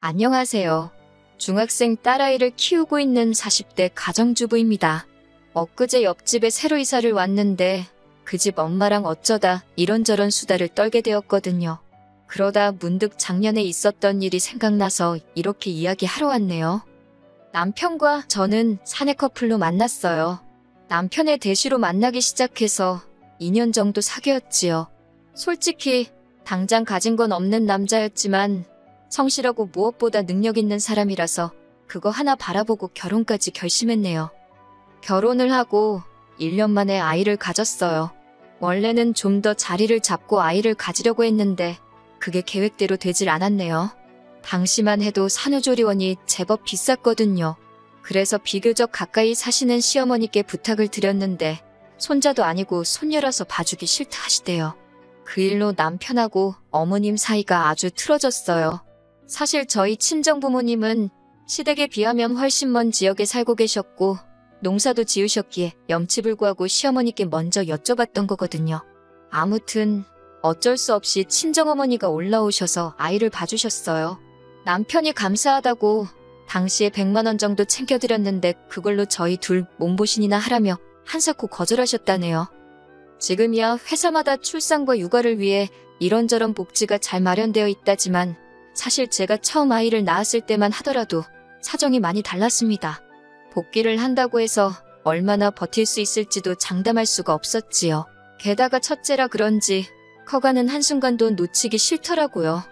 안녕하세요. 중학생 딸아이를 키우고 있는 40대 가정주부입니다. 엊그제 옆집에 새로 이사를 왔는데 그 집 엄마랑 어쩌다 이런저런 수다를 떨게 되었거든요. 그러다 문득 작년에 있었던 일이 생각나서 이렇게 이야기하러 왔네요. 남편과 저는 사내 커플로 만났어요. 남편의 대시로 만나기 시작해서 2년 정도 사귀었지요. 솔직히 당장 가진 건 없는 남자였지만 성실하고 무엇보다 능력 있는 사람이라서 그거 하나 바라보고 결혼까지 결심했네요. 결혼을 하고 1년 만에 아이를 가졌어요. 원래는 좀 더 자리를 잡고 아이를 가지려고 했는데 그게 계획대로 되질 않았네요. 당시만 해도 산후조리원이 제법 비쌌거든요. 그래서 비교적 가까이 사시는 시어머니께 부탁을 드렸는데 손자도 아니고 손녀라서 봐주기 싫다 하시대요. 그 일로 남편하고 어머님 사이가 아주 틀어졌어요. 사실 저희 친정부모님은 시댁에 비하면 훨씬 먼 지역에 살고 계셨고 농사도 지으셨기에 염치불구하고 시어머니께 먼저 여쭤봤던 거거든요. 아무튼 어쩔 수 없이 친정어머니가 올라오셔서 아이를 봐주셨어요. 남편이 감사하다고 당시에 100만 원 정도 챙겨드렸는데 그걸로 저희 둘 몸보신이나 하라며 한사코 거절하셨다네요. 지금이야 회사마다 출산과 육아를 위해 이런저런 복지가 잘 마련되어 있다지만 사실 제가 처음 아이를 낳았을 때만 하더라도 사정이 많이 달랐습니다. 복귀를 한다고 해서 얼마나 버틸 수 있을지도 장담할 수가 없었지요. 게다가 첫째라 그런지 커가는 한순간도 놓치기 싫더라고요.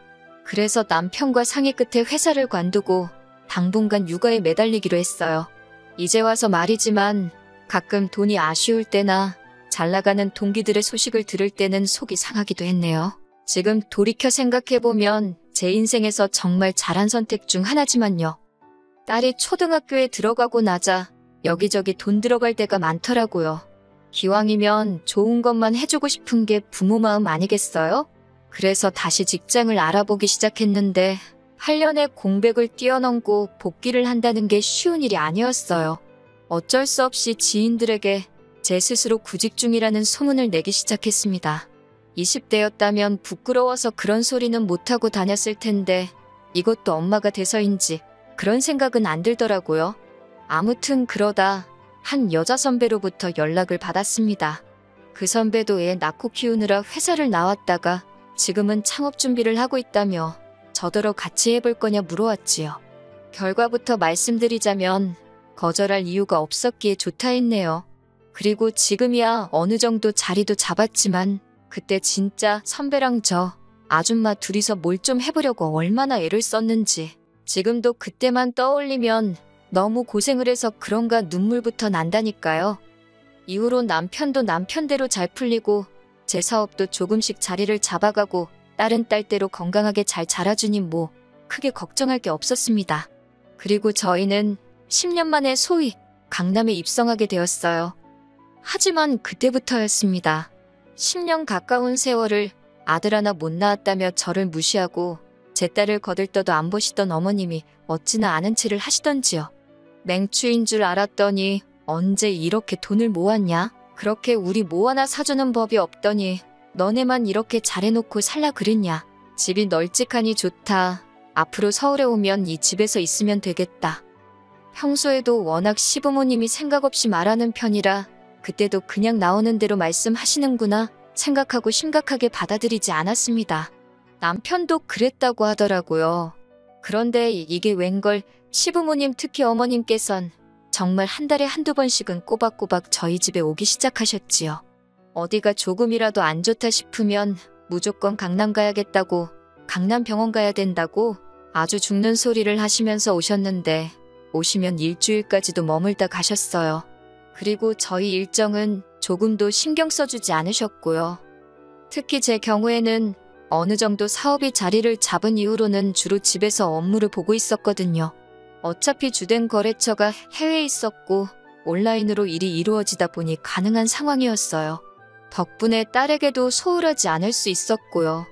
그래서 남편과 상의 끝에 회사를 관두고 당분간 육아에 매달리기로 했어요. 이제 와서 말이지만 가끔 돈이 아쉬울 때나 잘 나가는 동기들의 소식을 들을 때는 속이 상하기도 했네요. 지금 돌이켜 생각해보면 제 인생에서 정말 잘한 선택 중 하나지만요. 딸이 초등학교에 들어가고 나자 여기저기 돈 들어갈 때가 많더라고요. 기왕이면 좋은 것만 해주고 싶은 게 부모 마음 아니겠어요? 그래서 다시 직장을 알아보기 시작했는데 8년의 공백을 뛰어넘고 복귀를 한다는 게 쉬운 일이 아니었어요. 어쩔 수 없이 지인들에게 제 스스로 구직 중이라는 소문을 내기 시작했습니다. 20대였다면 부끄러워서 그런 소리는 못하고 다녔을 텐데 이것도 엄마가 돼서인지 그런 생각은 안 들더라고요. 아무튼 그러다 한 여자 선배로부터 연락을 받았습니다. 그 선배도 애 낳고 키우느라 회사를 나왔다가 지금은 창업 준비를 하고 있다며 저더러 같이 해볼 거냐 물어왔지요. 결과부터 말씀드리자면 거절할 이유가 없었기에 좋다 했네요. 그리고 지금이야 어느 정도 자리도 잡았지만 그때 진짜 선배랑 저 아줌마 둘이서 뭘 좀 해보려고 얼마나 애를 썼는지 지금도 그때만 떠올리면 너무 고생을 해서 그런가 눈물부터 난다니까요. 이후로 남편도 남편대로 잘 풀리고 제 사업도 조금씩 자리를 잡아가고 딸은 딸대로 건강하게 잘 자라주니 뭐 크게 걱정할 게 없었습니다. 그리고 저희는 10년 만에 소위 강남에 입성하게 되었어요. 하지만 그때부터였습니다. 10년 가까운 세월을 아들 하나 못 낳았다며 저를 무시하고 제 딸을 거들떠도 안 보시던 어머님이 어찌나 아는 체를 하시던지요. 맹추인 줄 알았더니 언제 이렇게 돈을 모았냐? 그렇게 우리 뭐 하나 사주는 법이 없더니 너네만 이렇게 잘해놓고 살라 그랬냐? 집이 널찍하니 좋다. 앞으로 서울에 오면 이 집에서 있으면 되겠다. 평소에도 워낙 시부모님이 생각 없이 말하는 편이라 그때도 그냥 나오는 대로 말씀하시는구나 생각하고 심각하게 받아들이지 않았습니다. 남편도 그랬다고 하더라고요. 그런데 이게 웬걸 시부모님 특히 어머님께선 정말 한 달에 한두 번씩은 꼬박꼬박 저희 집에 오기 시작하셨지요. 어디가 조금이라도 안 좋다 싶으면 무조건 강남 가야겠다고 강남 병원 가야 된다고 아주 죽는 소리를 하시면서 오셨는데 오시면 일주일까지도 머물다 가셨어요. 그리고 저희 일정은 조금도 신경 써주지 않으셨고요. 특히 제 경우에는 어느 정도 사업이 자리를 잡은 이후로는 주로 집에서 업무를 보고 있었거든요. 어차피 주된 거래처가 해외에 있었고 온라인으로 일이 이루어지다 보니 가능한 상황이었어요. 덕분에 딸에게도 소홀하지 않을 수 있었고요.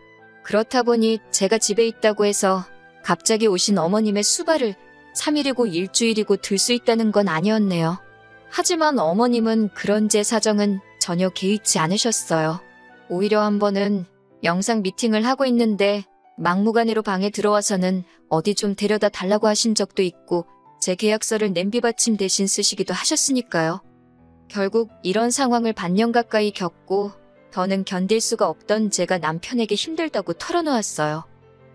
그렇다 보니 제가 집에 있다고 해서 갑자기 오신 어머님의 수발을 3일이고 일주일이고 들 수 있다는 건 아니었네요. 하지만 어머님은 그런 제 사정은 전혀 개의치 않으셨어요. 오히려 한 번은 영상 미팅을 하고 있는데 막무가내로 방에 들어와서는 어디 좀 데려다 달라고 하신 적도 있고 제 계약서를 냄비 받침 대신 쓰시기도 하셨으니까요. 결국 이런 상황을 반년 가까이 겪고 더는 견딜 수가 없던 제가 남편에게 힘들다고 털어놓았어요.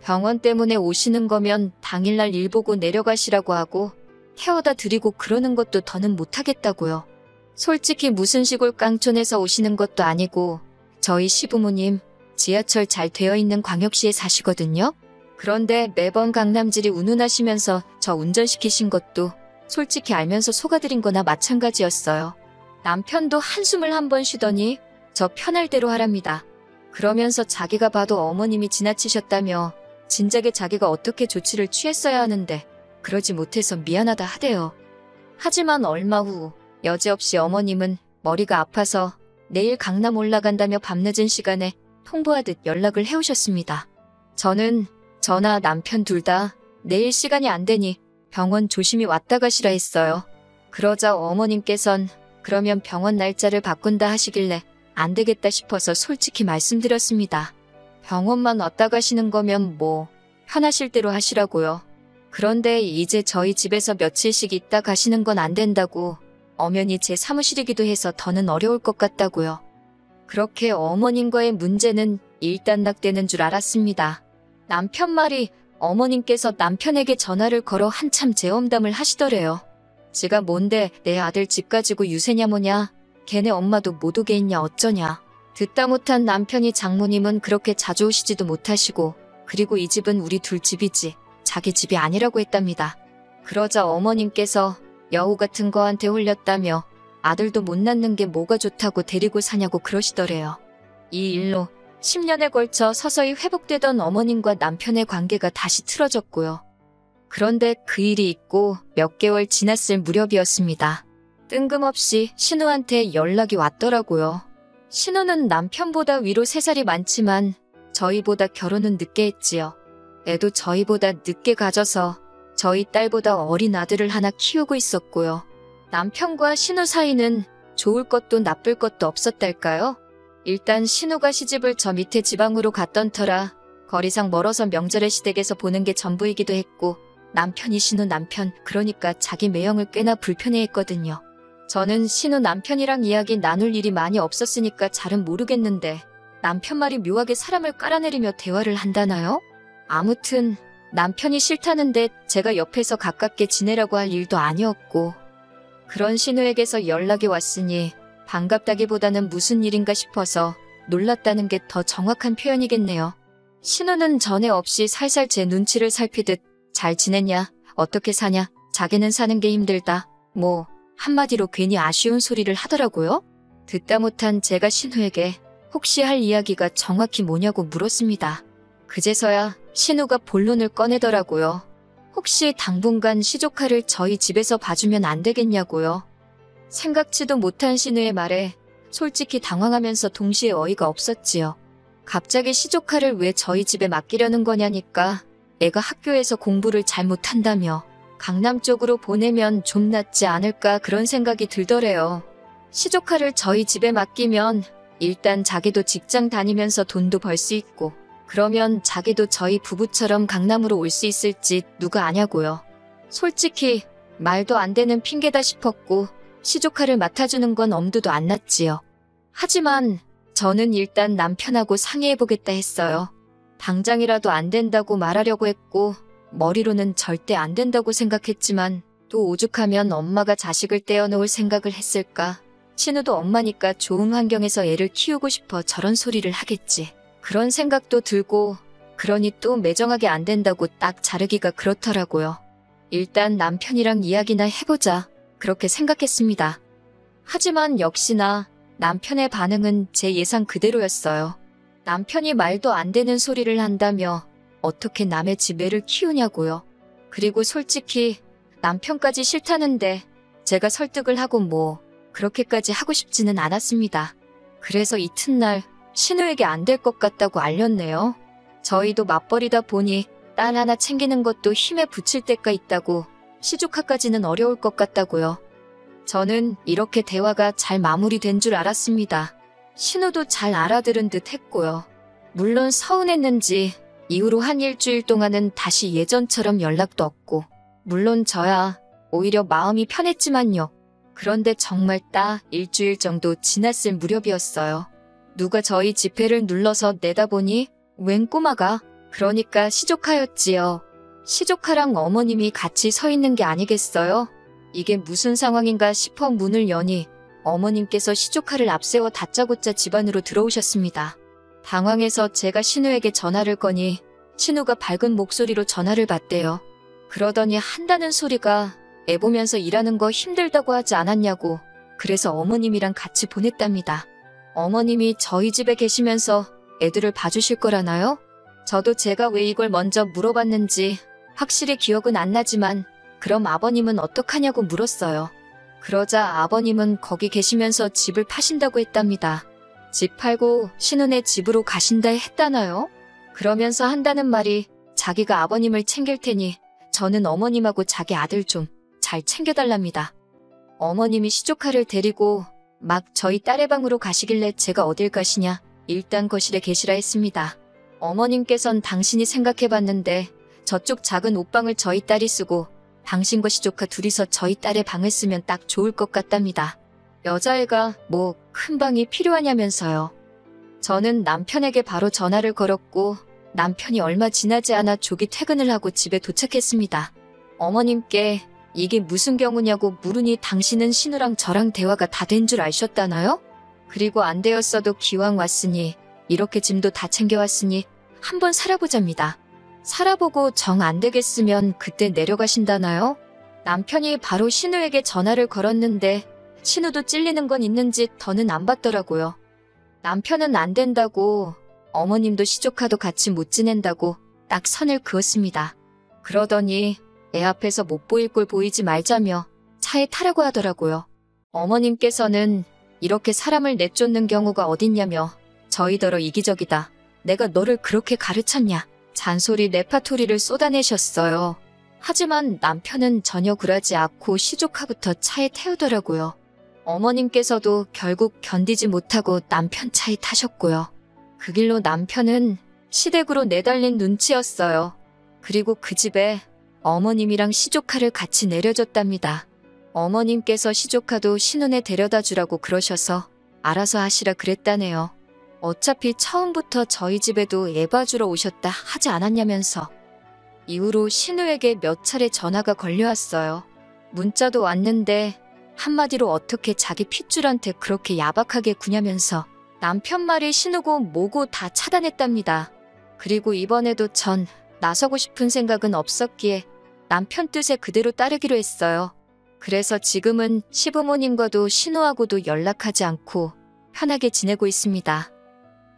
병원 때문에 오시는 거면 당일날 일 보고 내려가시라고 하고 태워다 드리고 그러는 것도 더는 못하겠다고요. 솔직히 무슨 시골 깡촌에서 오시는 것도 아니고 저희 시부모님 지하철 잘 되어 있는 광역시에 사시거든요. 그런데 매번 강남질이 운운하시면서 저 운전시키신 것도 솔직히 알면서 속아드린 거나 마찬가지였어요. 남편도 한숨을 한번 쉬더니 저 편할 대로 하랍니다. 그러면서 자기가 봐도 어머님이 지나치셨다며 진작에 자기가 어떻게 조치를 취했어야 하는데 그러지 못해서 미안하다 하대요. 하지만 얼마 후 여지없이 어머님은 머리가 아파서 내일 강남 올라간다며 밤늦은 시간에 통보하듯 연락을 해오셨습니다. 저는 저나 남편 둘 다 내일 시간이 안 되니 병원 조심히 왔다 가시라 했어요. 그러자 어머님께선 그러면 병원 날짜를 바꾼다 하시길래 안 되겠다 싶어서 솔직히 말씀드렸습니다. 병원만 왔다 가시는 거면 뭐 편하실 대로 하시라고요. 그런데 이제 저희 집에서 며칠씩 있다 가시는 건 안 된다고 엄연히 제 사무실이기도 해서 더는 어려울 것 같다고요. 그렇게 어머님과의 문제는 일단락되는 줄 알았습니다. 남편 말이 어머님께서 남편에게 전화를 걸어 한참 재험담을 하시더래요. 지가 뭔데 내 아들 집 가지고 유세냐 뭐냐, 걔네 엄마도 못 오게 했냐 어쩌냐. 듣다 못한 남편이 장모님은 그렇게 자주 오시지도 못하시고 그리고 이 집은 우리 둘 집이지 자기 집이 아니라고 했답니다. 그러자 어머님께서 여우 같은 거한테 홀렸다며 아들도 못 낳는 게 뭐가 좋다고 데리고 사냐고 그러시더래요. 이 일로 10년에 걸쳐 서서히 회복되던 어머님과 남편의 관계가 다시 틀어졌고요. 그런데 그 일이 있고 몇 개월 지났을 무렵이었습니다. 뜬금없이 신우한테 연락이 왔더라고요. 신우는 남편보다 위로 3살이 많지만 저희보다 결혼은 늦게 했지요. 애도 저희보다 늦게 가져서 저희 딸보다 어린 아들을 하나 키우고 있었고요. 남편과 신우 사이는 좋을 것도 나쁠 것도 없었달까요? 일단 신우가 시집을 저 밑에 지방으로 갔던 터라 거리상 멀어서 명절에 시댁에서 보는 게 전부이기도 했고 남편이 신우 남편, 그러니까 자기 매형을 꽤나 불편해했거든요. 저는 신우 남편이랑 이야기 나눌 일이 많이 없었으니까 잘은 모르겠는데 남편 말이 묘하게 사람을 깔아내리며 대화를 한다나요? 아무튼 남편이 싫다는데 제가 옆에서 가깝게 지내라고 할 일도 아니었고 그런 신우에게서 연락이 왔으니 반갑다기보다는 무슨 일인가 싶어서 놀랐다는 게 더 정확한 표현이겠네요. 신우는 전에 없이 살살 제 눈치를 살피듯 잘 지냈냐, 어떻게 사냐, 자기는 사는 게 힘들다, 뭐 한마디로 괜히 아쉬운 소리를 하더라고요. 듣다 못한 제가 신우에게 혹시 할 이야기가 정확히 뭐냐고 물었습니다. 그제서야 신우가 본론을 꺼내더라고요. 혹시 당분간 시조카를 저희 집에서 봐주면 안 되겠냐고요. 생각지도 못한 신우의 말에 솔직히 당황하면서 동시에 어이가 없었지요. 갑자기 시조카를 왜 저희 집에 맡기려는 거냐니까 애가 학교에서 공부를 잘 못한다며 강남 쪽으로 보내면 좀 낫지 않을까 그런 생각이 들더래요. 시조카를 저희 집에 맡기면 일단 자기도 직장 다니면서 돈도 벌 수 있고 그러면 자기도 저희 부부처럼 강남으로 올 수 있을지 누가 아냐고요. 솔직히 말도 안 되는 핑계다 싶었고 시조카를 맡아주는 건 엄두도 안 났지요. 하지만 저는 일단 남편하고 상의해보겠다 했어요. 당장이라도 안 된다고 말하려고 했고 머리로는 절대 안 된다고 생각했지만 또 오죽하면 엄마가 자식을 떼어놓을 생각을 했을까. 신우도 엄마니까 좋은 환경에서 애를 키우고 싶어 저런 소리를 하겠지. 그런 생각도 들고 그러니 또 매정하게 안 된다고 딱 자르기가 그렇더라고요. 일단 남편이랑 이야기나 해보자 그렇게 생각했습니다. 하지만 역시나 남편의 반응은 제 예상 그대로였어요. 남편이 말도 안 되는 소리를 한다며 어떻게 남의 집 애를 키우냐고요. 그리고 솔직히 남편까지 싫다는데 제가 설득을 하고 뭐 그렇게까지 하고 싶지는 않았습니다. 그래서 이튿날 신우에게 안 될 것 같다고 알렸네요. 저희도 맞벌이다 보니 딸 하나 챙기는 것도 힘에 부칠 때가 있다고 시조카까지는 어려울 것 같다고요. 저는 이렇게 대화가 잘 마무리된 줄 알았습니다. 신우도 잘 알아들은 듯 했고요. 물론 서운했는지 이후로 한 일주일 동안은 다시 예전처럼 연락도 없고, 물론 저야 오히려 마음이 편했지만요. 그런데 정말 딱 일주일 정도 지났을 무렵이었어요. 누가 저희 지폐를 눌러서 내다보니 웬 꼬마가, 그러니까 시조카였지요. 시조카랑 어머님이 같이 서 있는 게 아니겠어요? 이게 무슨 상황인가 싶어 문을 여니 어머님께서 시조카를 앞세워 다짜고짜 집 안으로 들어오셨습니다. 당황해서 제가 신우에게 전화를 거니 신우가 밝은 목소리로 전화를 받대요. 그러더니 한다는 소리가 애 보면서 일하는 거 힘들다고 하지 않았냐고, 그래서 어머님이랑 같이 보냈답니다. 어머님이 저희 집에 계시면서 애들을 봐주실 거라나요? 저도 제가 왜 이걸 먼저 물어봤는지 확실히 기억은 안 나지만 그럼 아버님은 어떡하냐고 물었어요. 그러자 아버님은 거기 계시면서 집을 파신다고 했답니다. 집 팔고 신우네 집으로 가신다 했다나요? 그러면서 한다는 말이 자기가 아버님을 챙길 테니 저는 어머님하고 자기 아들 좀 잘 챙겨달랍니다. 어머님이 시조카를 데리고 막 저희 딸의 방으로 가시길래 제가 어딜 가시냐, 일단 거실에 계시라 했습니다. 어머님께선 당신이 생각해봤는데 저쪽 작은 옷방을 저희 딸이 쓰고 당신과 시조카 둘이서 저희 딸의 방을 쓰면 딱 좋을 것 같답니다. 여자애가 뭐 큰 방이 필요하냐면서요. 저는 남편에게 바로 전화를 걸었고 남편이 얼마 지나지 않아 조기 퇴근을 하고 집에 도착했습니다. 어머님께 이게 무슨 경우냐고 물으니 당신은 신우랑 저랑 대화가 다 된 줄 아셨다나요? 그리고 안 되었어도 기왕 왔으니 이렇게 짐도 다 챙겨왔으니 한번 살아보자입니다. 살아보고 정 안 되겠으면 그때 내려가신다나요? 남편이 바로 신우에게 전화를 걸었는데 신우도 찔리는 건 있는지 더는 안 받더라고요. 남편은 안 된다고, 어머님도 시조카도 같이 못 지낸다고 딱 선을 그었습니다. 그러더니 애 앞에서 못 보일 꼴 보이지 말자며 차에 타라고 하더라고요. 어머님께서는 이렇게 사람을 내쫓는 경우가 어딨냐며 저희더러 이기적이다, 내가 너를 그렇게 가르쳤냐, 잔소리 레파토리를 쏟아내셨어요. 하지만 남편은 전혀 굴하지 않고 시조카부터 차에 태우더라고요. 어머님께서도 결국 견디지 못하고 남편 차에 타셨고요. 그 길로 남편은 시댁으로 내달린 눈치였어요. 그리고 그 집에 어머님이랑 시조카를 같이 내려줬답니다. 어머님께서 시조카도 신혼에 데려다 주라고 그러셔서 알아서 하시라 그랬다네요. 어차피 처음부터 저희 집에도 애 봐주러 오셨다 하지 않았냐면서. 이후로 신우에게 몇 차례 전화가 걸려왔어요. 문자도 왔는데 한마디로 어떻게 자기 핏줄한테 그렇게 야박하게 구냐면서 남편 말이 신우고 뭐고 다 차단했답니다. 그리고 이번에도 전 나서고 싶은 생각은 없었기에 남편 뜻에 그대로 따르기로 했어요. 그래서 지금은 시부모님과도 신우하고도 연락하지 않고 편하게 지내고 있습니다.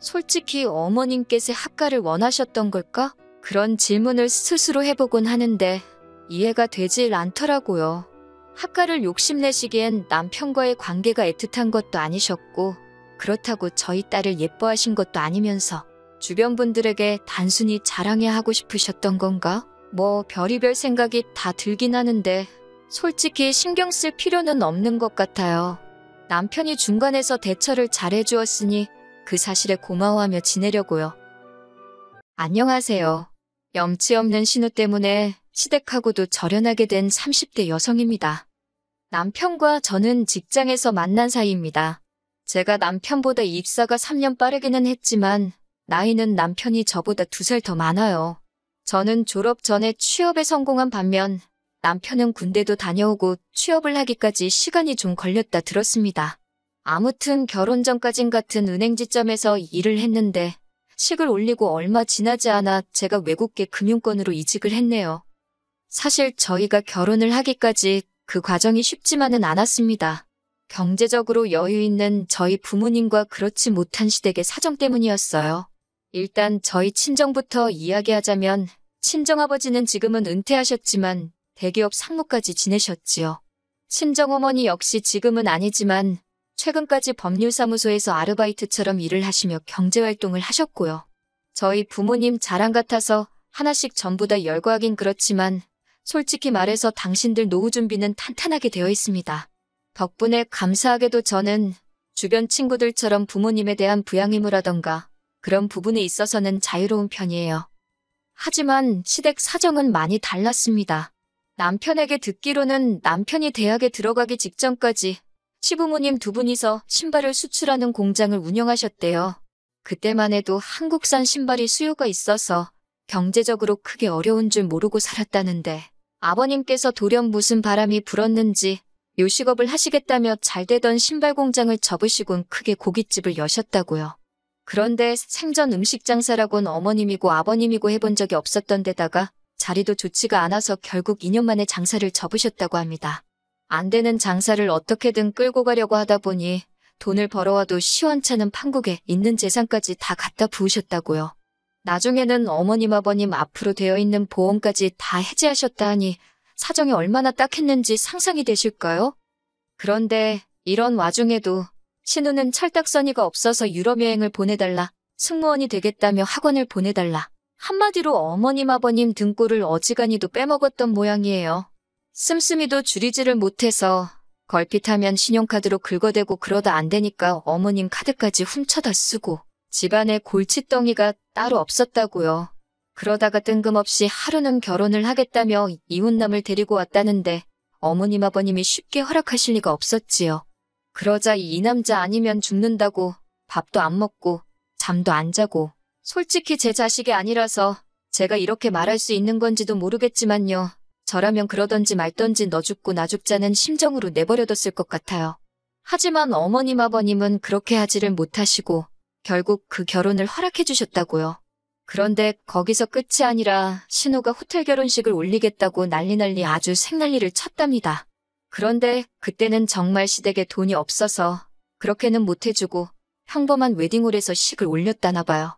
솔직히 어머님께서 합가를 원하셨던 걸까? 그런 질문을 스스로 해보곤 하는데 이해가 되질 않더라고요. 합가를 욕심내시기엔 남편과의 관계가 애틋한 것도 아니셨고 그렇다고 저희 딸을 예뻐하신 것도 아니면서 주변 분들에게 단순히 자랑해 하고 싶으셨던 건가? 뭐 별의별 생각이 다 들긴 하는데 솔직히 신경 쓸 필요는 없는 것 같아요. 남편이 중간에서 대처를 잘해주었으니 그 사실에 고마워하며 지내려고요. 안녕하세요. 염치 없는 신우 때문에 시댁하고도 절연하게 된 30대 여성입니다. 남편과 저는 직장에서 만난 사이입니다. 제가 남편보다 입사가 3년 빠르기는 했지만 나이는 남편이 저보다 2살 더 많아요. 저는 졸업 전에 취업에 성공한 반면 남편은 군대도 다녀오고 취업을 하기까지 시간이 좀 걸렸다 들었습니다. 아무튼 결혼 전까진 같은 은행지점에서 일을 했는데 식을 올리고 얼마 지나지 않아 제가 외국계 금융권으로 이직을 했네요. 사실 저희가 결혼을 하기까지 그 과정이 쉽지만은 않았습니다. 경제적으로 여유 있는 저희 부모님과 그렇지 못한 시댁의 사정 때문이었어요. 일단 저희 친정부터 이야기하자면 친정아버지는 지금은 은퇴하셨지만 대기업 상무까지 지내셨지요. 친정어머니 역시 지금은 아니지만 최근까지 법률사무소에서 아르바이트처럼 일을 하시며 경제활동을 하셨고요. 저희 부모님 자랑 같아서 하나씩 전부 다 열거하긴 그렇지만 솔직히 말해서 당신들 노후 준비는 탄탄하게 되어 있습니다. 덕분에 감사하게도 저는 주변 친구들처럼 부모님에 대한 부양의무라던가 그런 부분에 있어서는 자유로운 편이에요. 하지만 시댁 사정은 많이 달랐습니다. 남편에게 듣기로는 남편이 대학에 들어가기 직전까지 시부모님 두 분이서 신발을 수출하는 공장을 운영하셨대요. 그때만 해도 한국산 신발이 수요가 있어서 경제적으로 크게 어려운 줄 모르고 살았다는데 아버님께서 돌연 무슨 바람이 불었는지 요식업을 하시겠다며 잘 되던 신발 공장을 접으시곤 크게 고깃집을 여셨다고요. 그런데 생전 음식 장사라곤 어머님이고 아버님이고 해본 적이 없었던 데다가 자리도 좋지가 않아서 결국 2년 만에 장사를 접으셨다고 합니다. 안 되는 장사를 어떻게든 끌고 가려고 하다 보니 돈을 벌어와도 시원찮은 판국에 있는 재산까지 다 갖다 부으셨다고요. 나중에는 어머님 아버님 앞으로 되어 있는 보험까지 다 해지하셨다 하니 사정이 얼마나 딱했는지 상상이 되실까요? 그런데 이런 와중에도 신우는 철딱서니가 없어서 유럽 여행을 보내달라, 승무원이 되겠다며 학원을 보내달라. 한마디로 어머님 아버님 등골을 어지간히도 빼먹었던 모양이에요. 씀씀이도 줄이지를 못해서 걸핏하면 신용카드로 긁어대고 그러다 안 되니까 어머님 카드까지 훔쳐다 쓰고 집안에 골칫덩이가 따로 없었다고요. 그러다가 뜬금없이 하루는 결혼을 하겠다며 이웃남을 데리고 왔다는데 어머님 아버님이 쉽게 허락하실 리가 없었지요. 그러자 이 남자 아니면 죽는다고 밥도 안 먹고 잠도 안 자고 솔직히 제 자식이 아니라서 제가 이렇게 말할 수 있는 건지도 모르겠지만요. 저라면 그러던지 말던지 너 죽고 나 죽자는 심정으로 내버려뒀을 것 같아요. 하지만 어머님 아버님은 그렇게 하지를 못하시고 결국 그 결혼을 허락해 주셨다고요. 그런데 거기서 끝이 아니라 신우가 호텔 결혼식을 올리겠다고 난리 아주 생난리를 쳤답니다. 그런데 그때는 정말 시댁에 돈이 없어서 그렇게는 못해주고 평범한 웨딩홀에서 식을 올렸다나 봐요.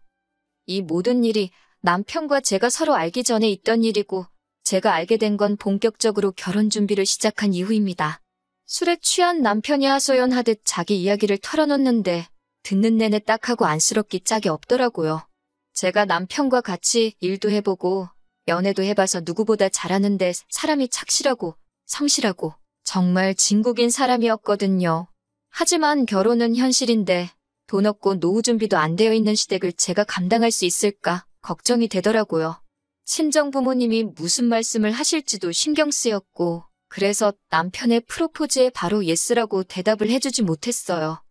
이 모든 일이 남편과 제가 서로 알기 전에 있던 일이고 제가 알게 된 건 본격적으로 결혼 준비를 시작한 이후입니다. 술에 취한 남편이 하소연하듯 자기 이야기를 털어놓는데 듣는 내내 딱하고 안쓰럽기 짝이 없더라고요. 제가 남편과 같이 일도 해보고 연애도 해봐서 누구보다 잘하는데 사람이 착실하고 성실하고 정말 진국인 사람이었거든요. 하지만 결혼은 현실인데 돈 없고 노후 준비도 안 되어 있는 시댁을 제가 감당할 수 있을까 걱정이 되더라고요. 친정부모님이 무슨 말씀을 하실지도 신경 쓰였고 그래서 남편의 프로포즈에 바로 예스라고 대답을 해주지 못했어요.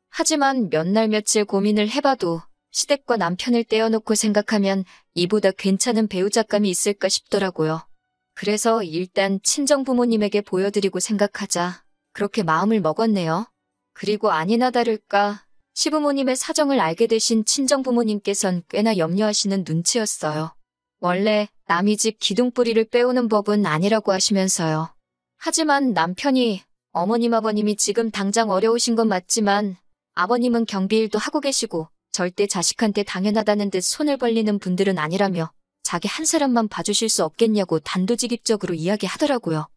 하지만 몇 날 며칠 고민을 해봐도 시댁과 남편을 떼어놓고 생각하면 이보다 괜찮은 배우자감이 있을까 싶더라고요. 그래서 일단 친정부모님에게 보여드리고 생각하자 그렇게 마음을 먹었네요. 그리고 아니나 다를까 시부모님의 사정을 알게 되신 친정부모님께선 꽤나 염려하시는 눈치였어요. 원래 남의 집 기둥뿌리를 빼오는 법은 아니라고 하시면서요. 하지만 남편이 어머님 아버님이 지금 당장 어려우신 건 맞지만 아버님은 경비일도 하고 계시고 절대 자식한테 당연하다는 듯 손을 벌리는 분들은 아니라며 자기 한 사람만 봐주실 수 없겠냐고 단도직입적으로 이야기하더라고요.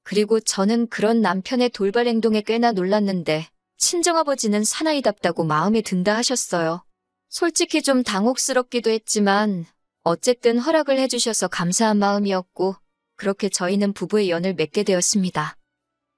그리고 저는 그런 남편의 돌발 행동에 꽤나 놀랐는데 친정아버지는 사나이답다고 마음에 든다 하셨어요. 솔직히 좀 당혹스럽기도 했지만 어쨌든 허락을 해주셔서 감사한 마음이었고 그렇게 저희는 부부의 연을 맺게 되었습니다.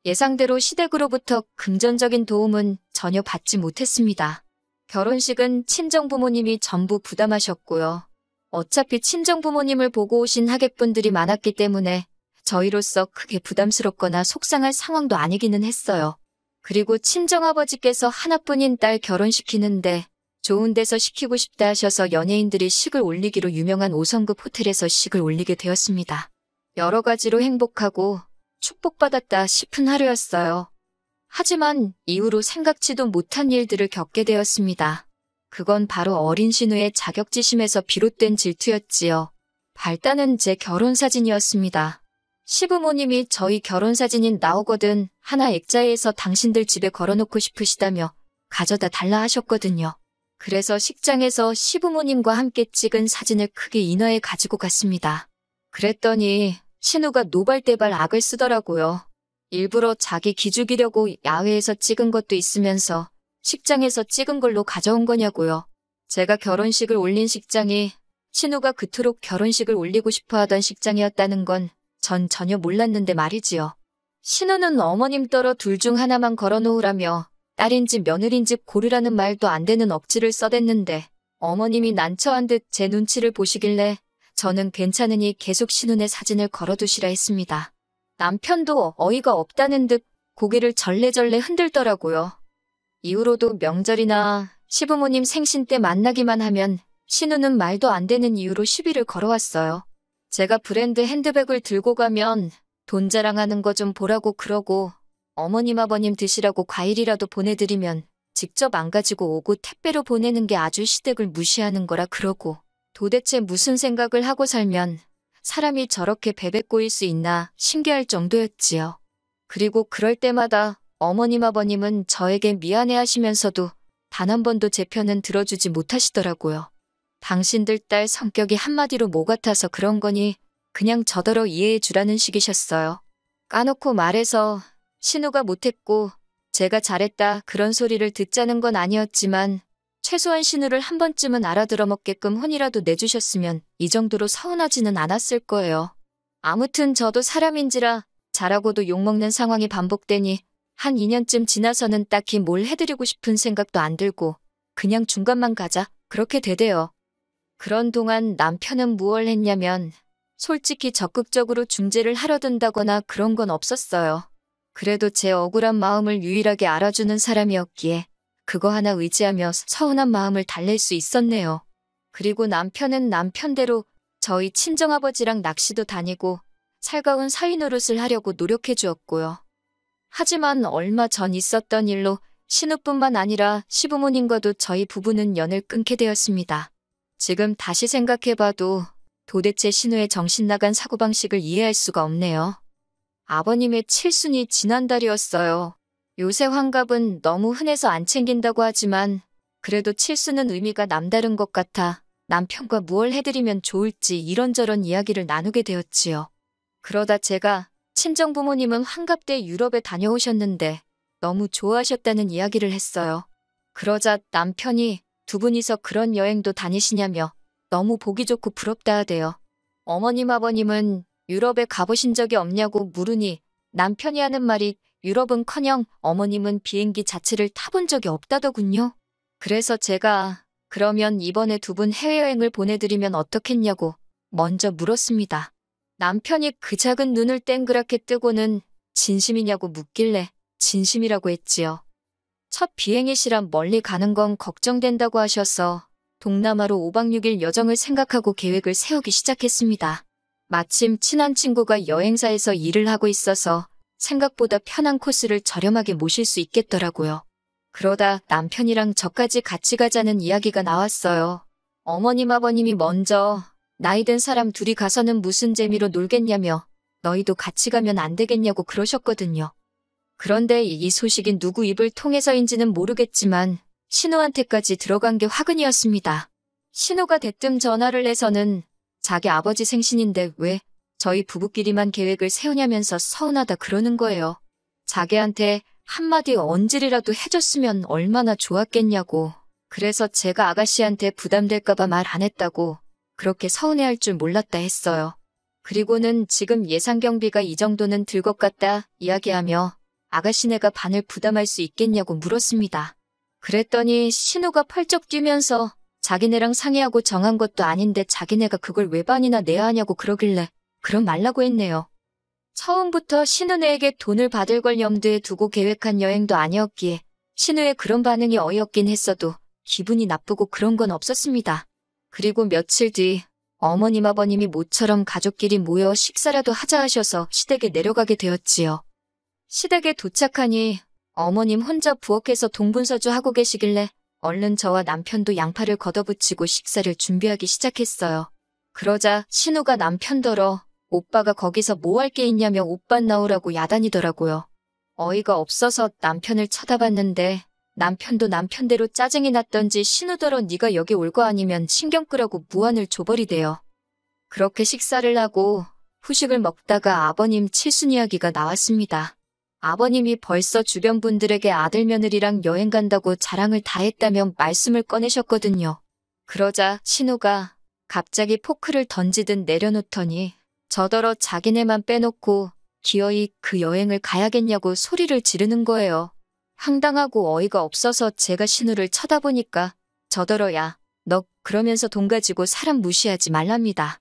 예상대로 시댁으로부터 금전적인 도움은 전혀 받지 못했습니다. 결혼식은 친정부모님이 전부 부담하셨고요. 어차피 친정부모님을 보고 오신 하객분들이 많았기 때문에 저희로서 크게 부담스럽거나 속상할 상황도 아니기는 했어요. 그리고 친정아버지께서 하나뿐인 딸 결혼시키는데 좋은 데서 시키고 싶다 하셔서 연예인들이 식을 올리기로 유명한 5성급 호텔에서 식을 올리게 되었습니다. 여러 가지로 행복하고 축복받았다 싶은 하루였어요. 하지만 이후로 생각지도 못한 일들을 겪게 되었습니다. 그건 바로 어린 신우의 자격지심에서 비롯된 질투였지요. 발단은 제 결혼사진이었습니다. 시부모님이 저희 결혼사진이 나오거든 하나 액자에서 당신들 집에 걸어놓고 싶으시다며 가져다 달라 하셨거든요. 그래서 식장에서 시부모님과 함께 찍은 사진을 크게 인화해 가지고 갔습니다. 그랬더니 신우가 노발대발 악을 쓰더라고요. 일부러 자기 기죽이려고 야외에서 찍은 것도 있으면서 식장에서 찍은 걸로 가져온 거냐고요. 제가 결혼식을 올린 식장이 신우가 그토록 결혼식을 올리고 싶어 하던 식장이었다는 건 전 전혀 몰랐는데 말이지요. 신우는 어머님 떨어 둘 중 하나만 걸어놓으라며 딸인지 며느리인지 고르라는 말도 안 되는 억지를 써댔는데 어머님이 난처한 듯 제 눈치를 보시길래 저는 괜찮으니 계속 신혼의 사진을 걸어두시라 했습니다. 남편도 어이가 없다는 듯 고개를 절레절레 흔들더라고요. 이후로도 명절이나 시부모님 생신 때 만나기만 하면 신우는 말도 안 되는 이유로 시비를 걸어왔어요. 제가 브랜드 핸드백을 들고 가면 돈 자랑하는 거 좀 보라고 그러고 어머님 아버님 드시라고 과일이라도 보내드리면 직접 안 가지고 오고 택배로 보내는 게 아주 시댁을 무시하는 거라 그러고 도대체 무슨 생각을 하고 살면 사람이 저렇게 베베 꼬일 수 있나 신기할 정도였지요. 그리고 그럴 때마다 어머님 아버님은 저에게 미안해 하시면서도 단 한 번도 제 편은 들어주지 못하시더라고요. 당신들 딸 성격이 한마디로 모 같아서 그런 거니 그냥 저더러 이해해 주라는 식이셨어요. 까놓고 말해서 신우가 못했고 제가 잘했다 그런 소리를 듣자는 건 아니었지만 최소한 신우를 한 번쯤은 알아들어 먹게끔 혼이라도 내주셨으면 이 정도로 서운하지는 않았을 거예요. 아무튼 저도 사람인지라 잘하고도 욕먹는 상황이 반복되니 한 2년쯤 지나서는 딱히 뭘 해드리고 싶은 생각도 안 들고 그냥 중간만 가자 그렇게 되대요. 그런 동안 남편은 무얼 했냐면 솔직히 적극적으로 중재를 하려 든다거나 그런 건 없었어요. 그래도 제 억울한 마음을 유일하게 알아주는 사람이었기에 그거 하나 의지하며 서운한 마음을 달랠 수 있었네요. 그리고 남편은 남편대로 저희 친정아버지랑 낚시도 다니고 살가운 사위 노릇을 하려고 노력해 주었고요. 하지만 얼마 전 있었던 일로 신우뿐만 아니라 시부모님과도 저희 부부는 연을 끊게 되었습니다. 지금 다시 생각해봐도 도대체 신우의 정신나간 사고방식을 이해할 수가 없네요. 아버님의 칠순이 지난달이었어요. 요새 환갑은 너무 흔해서 안 챙긴다고 하지만 그래도 칠순은 의미가 남다른 것 같아 남편과 무얼 해드리면 좋을지 이런저런 이야기를 나누게 되었지요. 그러다 제가 친정부모님은 환갑 때 유럽에 다녀오셨는데 너무 좋아하셨다는 이야기를 했어요. 그러자 남편이 두 분이서 그런 여행도 다니시냐며 너무 보기 좋고 부럽다 하대요. 어머님 아버님은 유럽에 가보신 적이 없냐고 물으니 남편이 하는 말이 유럽은커녕 어머님은 비행기 자체를 타본 적이 없다더군요. 그래서 제가 그러면 이번에 두 분 해외여행을 보내드리면 어떻겠냐고 먼저 물었습니다. 남편이 그 작은 눈을 땡그랗게 뜨고는 진심이냐고 묻길래 진심이라고 했지요. 첫 비행이시라 멀리 가는 건 걱정된다고 하셔서 동남아로 5박 6일 여정을 생각하고 계획을 세우기 시작했습니다. 마침 친한 친구가 여행사에서 일을 하고 있어서 생각보다 편한 코스를 저렴하게 모실 수 있겠더라고요. 그러다 남편이랑 저까지 같이 가자는 이야기가 나왔어요. 어머님 아버님이 먼저 나이 든 사람 둘이 가서는 무슨 재미로 놀겠냐며 너희도 같이 가면 안 되겠냐고 그러셨거든요. 그런데 이 소식이 누구 입을 통해서인지는 모르겠지만 신우한테까지 들어간 게 화근이었습니다. 신우가 대뜸 전화를 해서는 자기 아버지 생신인데 왜 저희 부부끼리만 계획을 세우냐면서 서운하다 그러는 거예요. 자기한테 한마디 언질이라도 해줬으면 얼마나 좋았겠냐고. 그래서 제가 아가씨한테 부담될까봐 말 안 했다고 그렇게 서운해할 줄 몰랐다 했어요. 그리고는 지금 예상 경비가 이 정도는 들 것 같다 이야기하며 아가씨네가 반을 부담할 수 있겠냐고 물었습니다. 그랬더니 신우가 펄쩍 뛰면서 자기네랑 상의하고 정한 것도 아닌데 자기네가 그걸 왜 반이나 내야 하냐고 그러길래 그럼 말라고 했네요. 처음부터 신우네에게 돈을 받을 걸 염두에 두고 계획한 여행도 아니었기에 신우의 그런 반응이 어이없긴 했어도 기분이 나쁘고 그런 건 없었습니다. 그리고 며칠 뒤 어머님 아버님이 모처럼 가족끼리 모여 식사라도 하자 하셔서 시댁에 내려가게 되었지요. 시댁에 도착하니 어머님 혼자 부엌에서 동분서주 하고 계시길래 얼른 저와 남편도 양팔을 걷어붙이고 식사를 준비하기 시작했어요. 그러자 신우가 남편더러 오빠가 거기서 뭐 할 게 있냐며 옷반 나오라고 야단이더라고요. 어이가 없어서 남편을 쳐다봤는데 남편도 남편대로 짜증이 났던지 신우더러 네가 여기 올 거 아니면 신경 끄라고 무안을 줘버리대요. 그렇게 식사를 하고 후식을 먹다가 아버님 칠순 이야기가 나왔습니다. 아버님이 벌써 주변 분들에게 아들 며느리랑 여행 간다고 자랑을 다 했다며 말씀을 꺼내셨거든요. 그러자 신우가 갑자기 포크를 던지듯 내려놓더니 저더러 자기네만 빼놓고 기어이 그 여행을 가야겠냐고 소리를 지르는 거예요. 황당하고 어이가 없어서 제가 신우를 쳐다보니까 저더러 야, 너 그러면서 돈 가지고 사람 무시하지 말랍니다.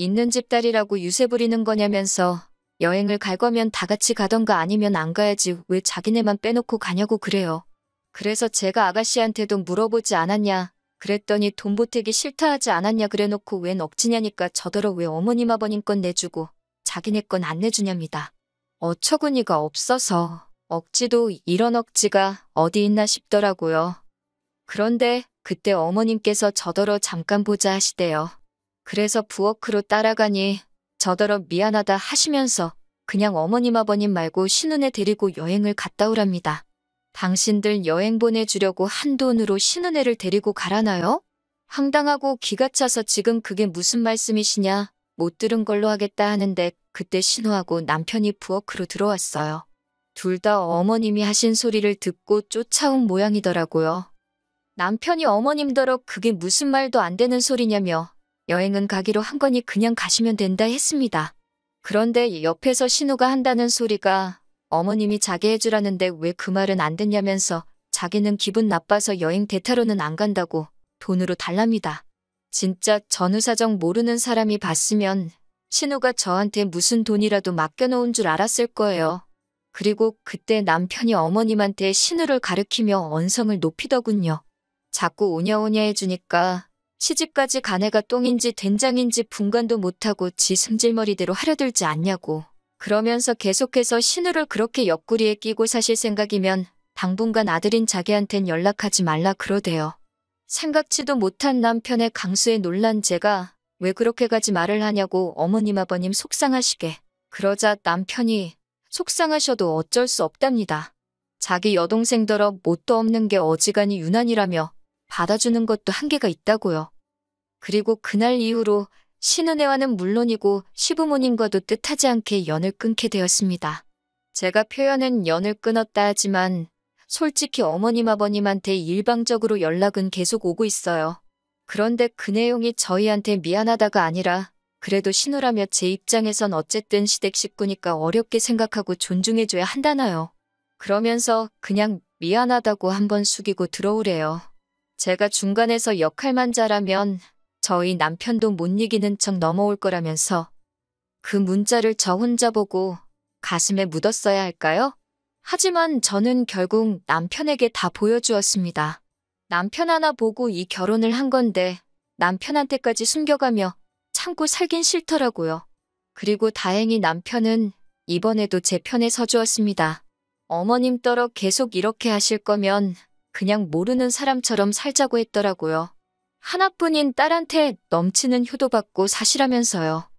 있는 집 딸이라고 유세 부리는 거냐면서 여행을 갈 거면 다 같이 가던가 아니면 안 가야지 왜 자기네만 빼놓고 가냐고 그래요. 그래서 제가 아가씨한테도 물어보지 않았냐 그랬더니 돈 보태기 싫다 하지 않았냐 그래놓고 웬 억지냐니까 저더러 왜 어머님 아버님 건 내주고 자기네 건 안 내주냐입니다. 어처구니가 없어서 억지도 이런 억지가 어디 있나 싶더라고요. 그런데 그때 어머님께서 저더러 잠깐 보자 하시대요. 그래서 부엌으로 따라가니 저더러 미안하다 하시면서 그냥 어머님 아버님 말고 신우네 데리고 여행을 갔다 오랍니다. 당신들 여행 보내주려고 한돈으로 신우네를 데리고 가라나요? 황당하고 기가 차서 지금 그게 무슨 말씀이시냐 못 들은 걸로 하겠다 하는데 그때 신우하고 남편이 부엌으로 들어왔어요. 둘 다 어머님이 하신 소리를 듣고 쫓아온 모양이더라고요. 남편이 어머님더러 그게 무슨 말도 안 되는 소리냐며 여행은 가기로 한 거니 그냥 가시면 된다 했습니다. 그런데 옆에서 신우가 한다는 소리가 어머님이 자게 해주라는데 왜 그 말은 안 됐냐면서 자기는 기분 나빠서 여행 대타로는 안 간다고 돈으로 달랍니다. 진짜 전후사정 모르는 사람이 봤으면 신우가 저한테 무슨 돈이라도 맡겨놓은 줄 알았을 거예요. 그리고 그때 남편이 어머님한테 신우를 가리키며 언성을 높이더군요. 자꾸 오냐오냐 해주니까 시집까지 간 애가 똥인지 된장인지 분간도 못하고 지 승질머리대로 하려들지 않냐고. 그러면서 계속해서 신우를 그렇게 옆구리에 끼고 사실 생각이면 당분간 아들인 자기한텐 연락하지 말라 그러대요. 생각지도 못한 남편의 강수에 놀란 제가 왜 그렇게 가지 말을 하냐고 어머님 아버님 속상하시게. 그러자 남편이 속상하셔도 어쩔 수 없답니다. 자기 여동생더러 뭣도 없는 게 어지간히 유난이라며 받아주는 것도 한계가 있다고요. 그리고 그날 이후로 신은혜와는 물론이고 시부모님과도 뜻하지 않게 연을 끊게 되었습니다. 제가 표현은 연을 끊었다 하지만 솔직히 어머님 아버님한테 일방적으로 연락은 계속 오고 있어요. 그런데 그 내용이 저희한테 미안하다가 아니라 그래도 신우라며 제 입장에선 어쨌든 시댁 식구니까 어렵게 생각하고 존중해줘야 한다나요. 그러면서 그냥 미안하다고 한번 숙이고 들어오래요. 제가 중간에서 역할만 잘하면 저희 남편도 못 이기는 척 넘어올 거라면서 그 문자를 저 혼자 보고 가슴에 묻었어야 할까요? 하지만 저는 결국 남편에게 다 보여주었습니다. 남편 하나 보고 이 결혼을 한 건데 남편한테까지 숨겨가며 참고 살긴 싫더라고요. 그리고 다행히 남편은 이번에도 제 편에 서주었습니다. 어머님 떨어 계속 이렇게 하실 거면 그냥 모르는 사람처럼 살자고 했더라고요. 하나뿐인 딸한테 넘치는 효도받고 사시라면서요.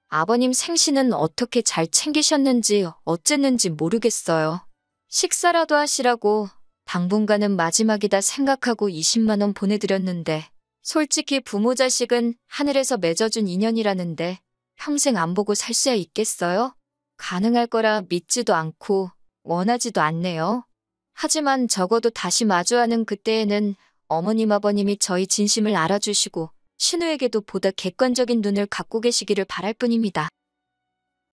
아버님 생신은 어떻게 잘 챙기셨는지 어쨌는지 모르겠어요. 식사라도 하시라고 당분간은 마지막이다 생각하고 20만 원 보내드렸는데 솔직히 부모 자식은 하늘에서 맺어준 인연이라는데 평생 안 보고 살 수야 있겠어요? 가능할 거라 믿지도 않고 원하지도 않네요. 하지만 적어도 다시 마주하는 그때에는 어머님 아버님이 저희 진심을 알아주시고 신우에게도 보다 객관적인 눈을 갖고 계시기를 바랄 뿐입니다.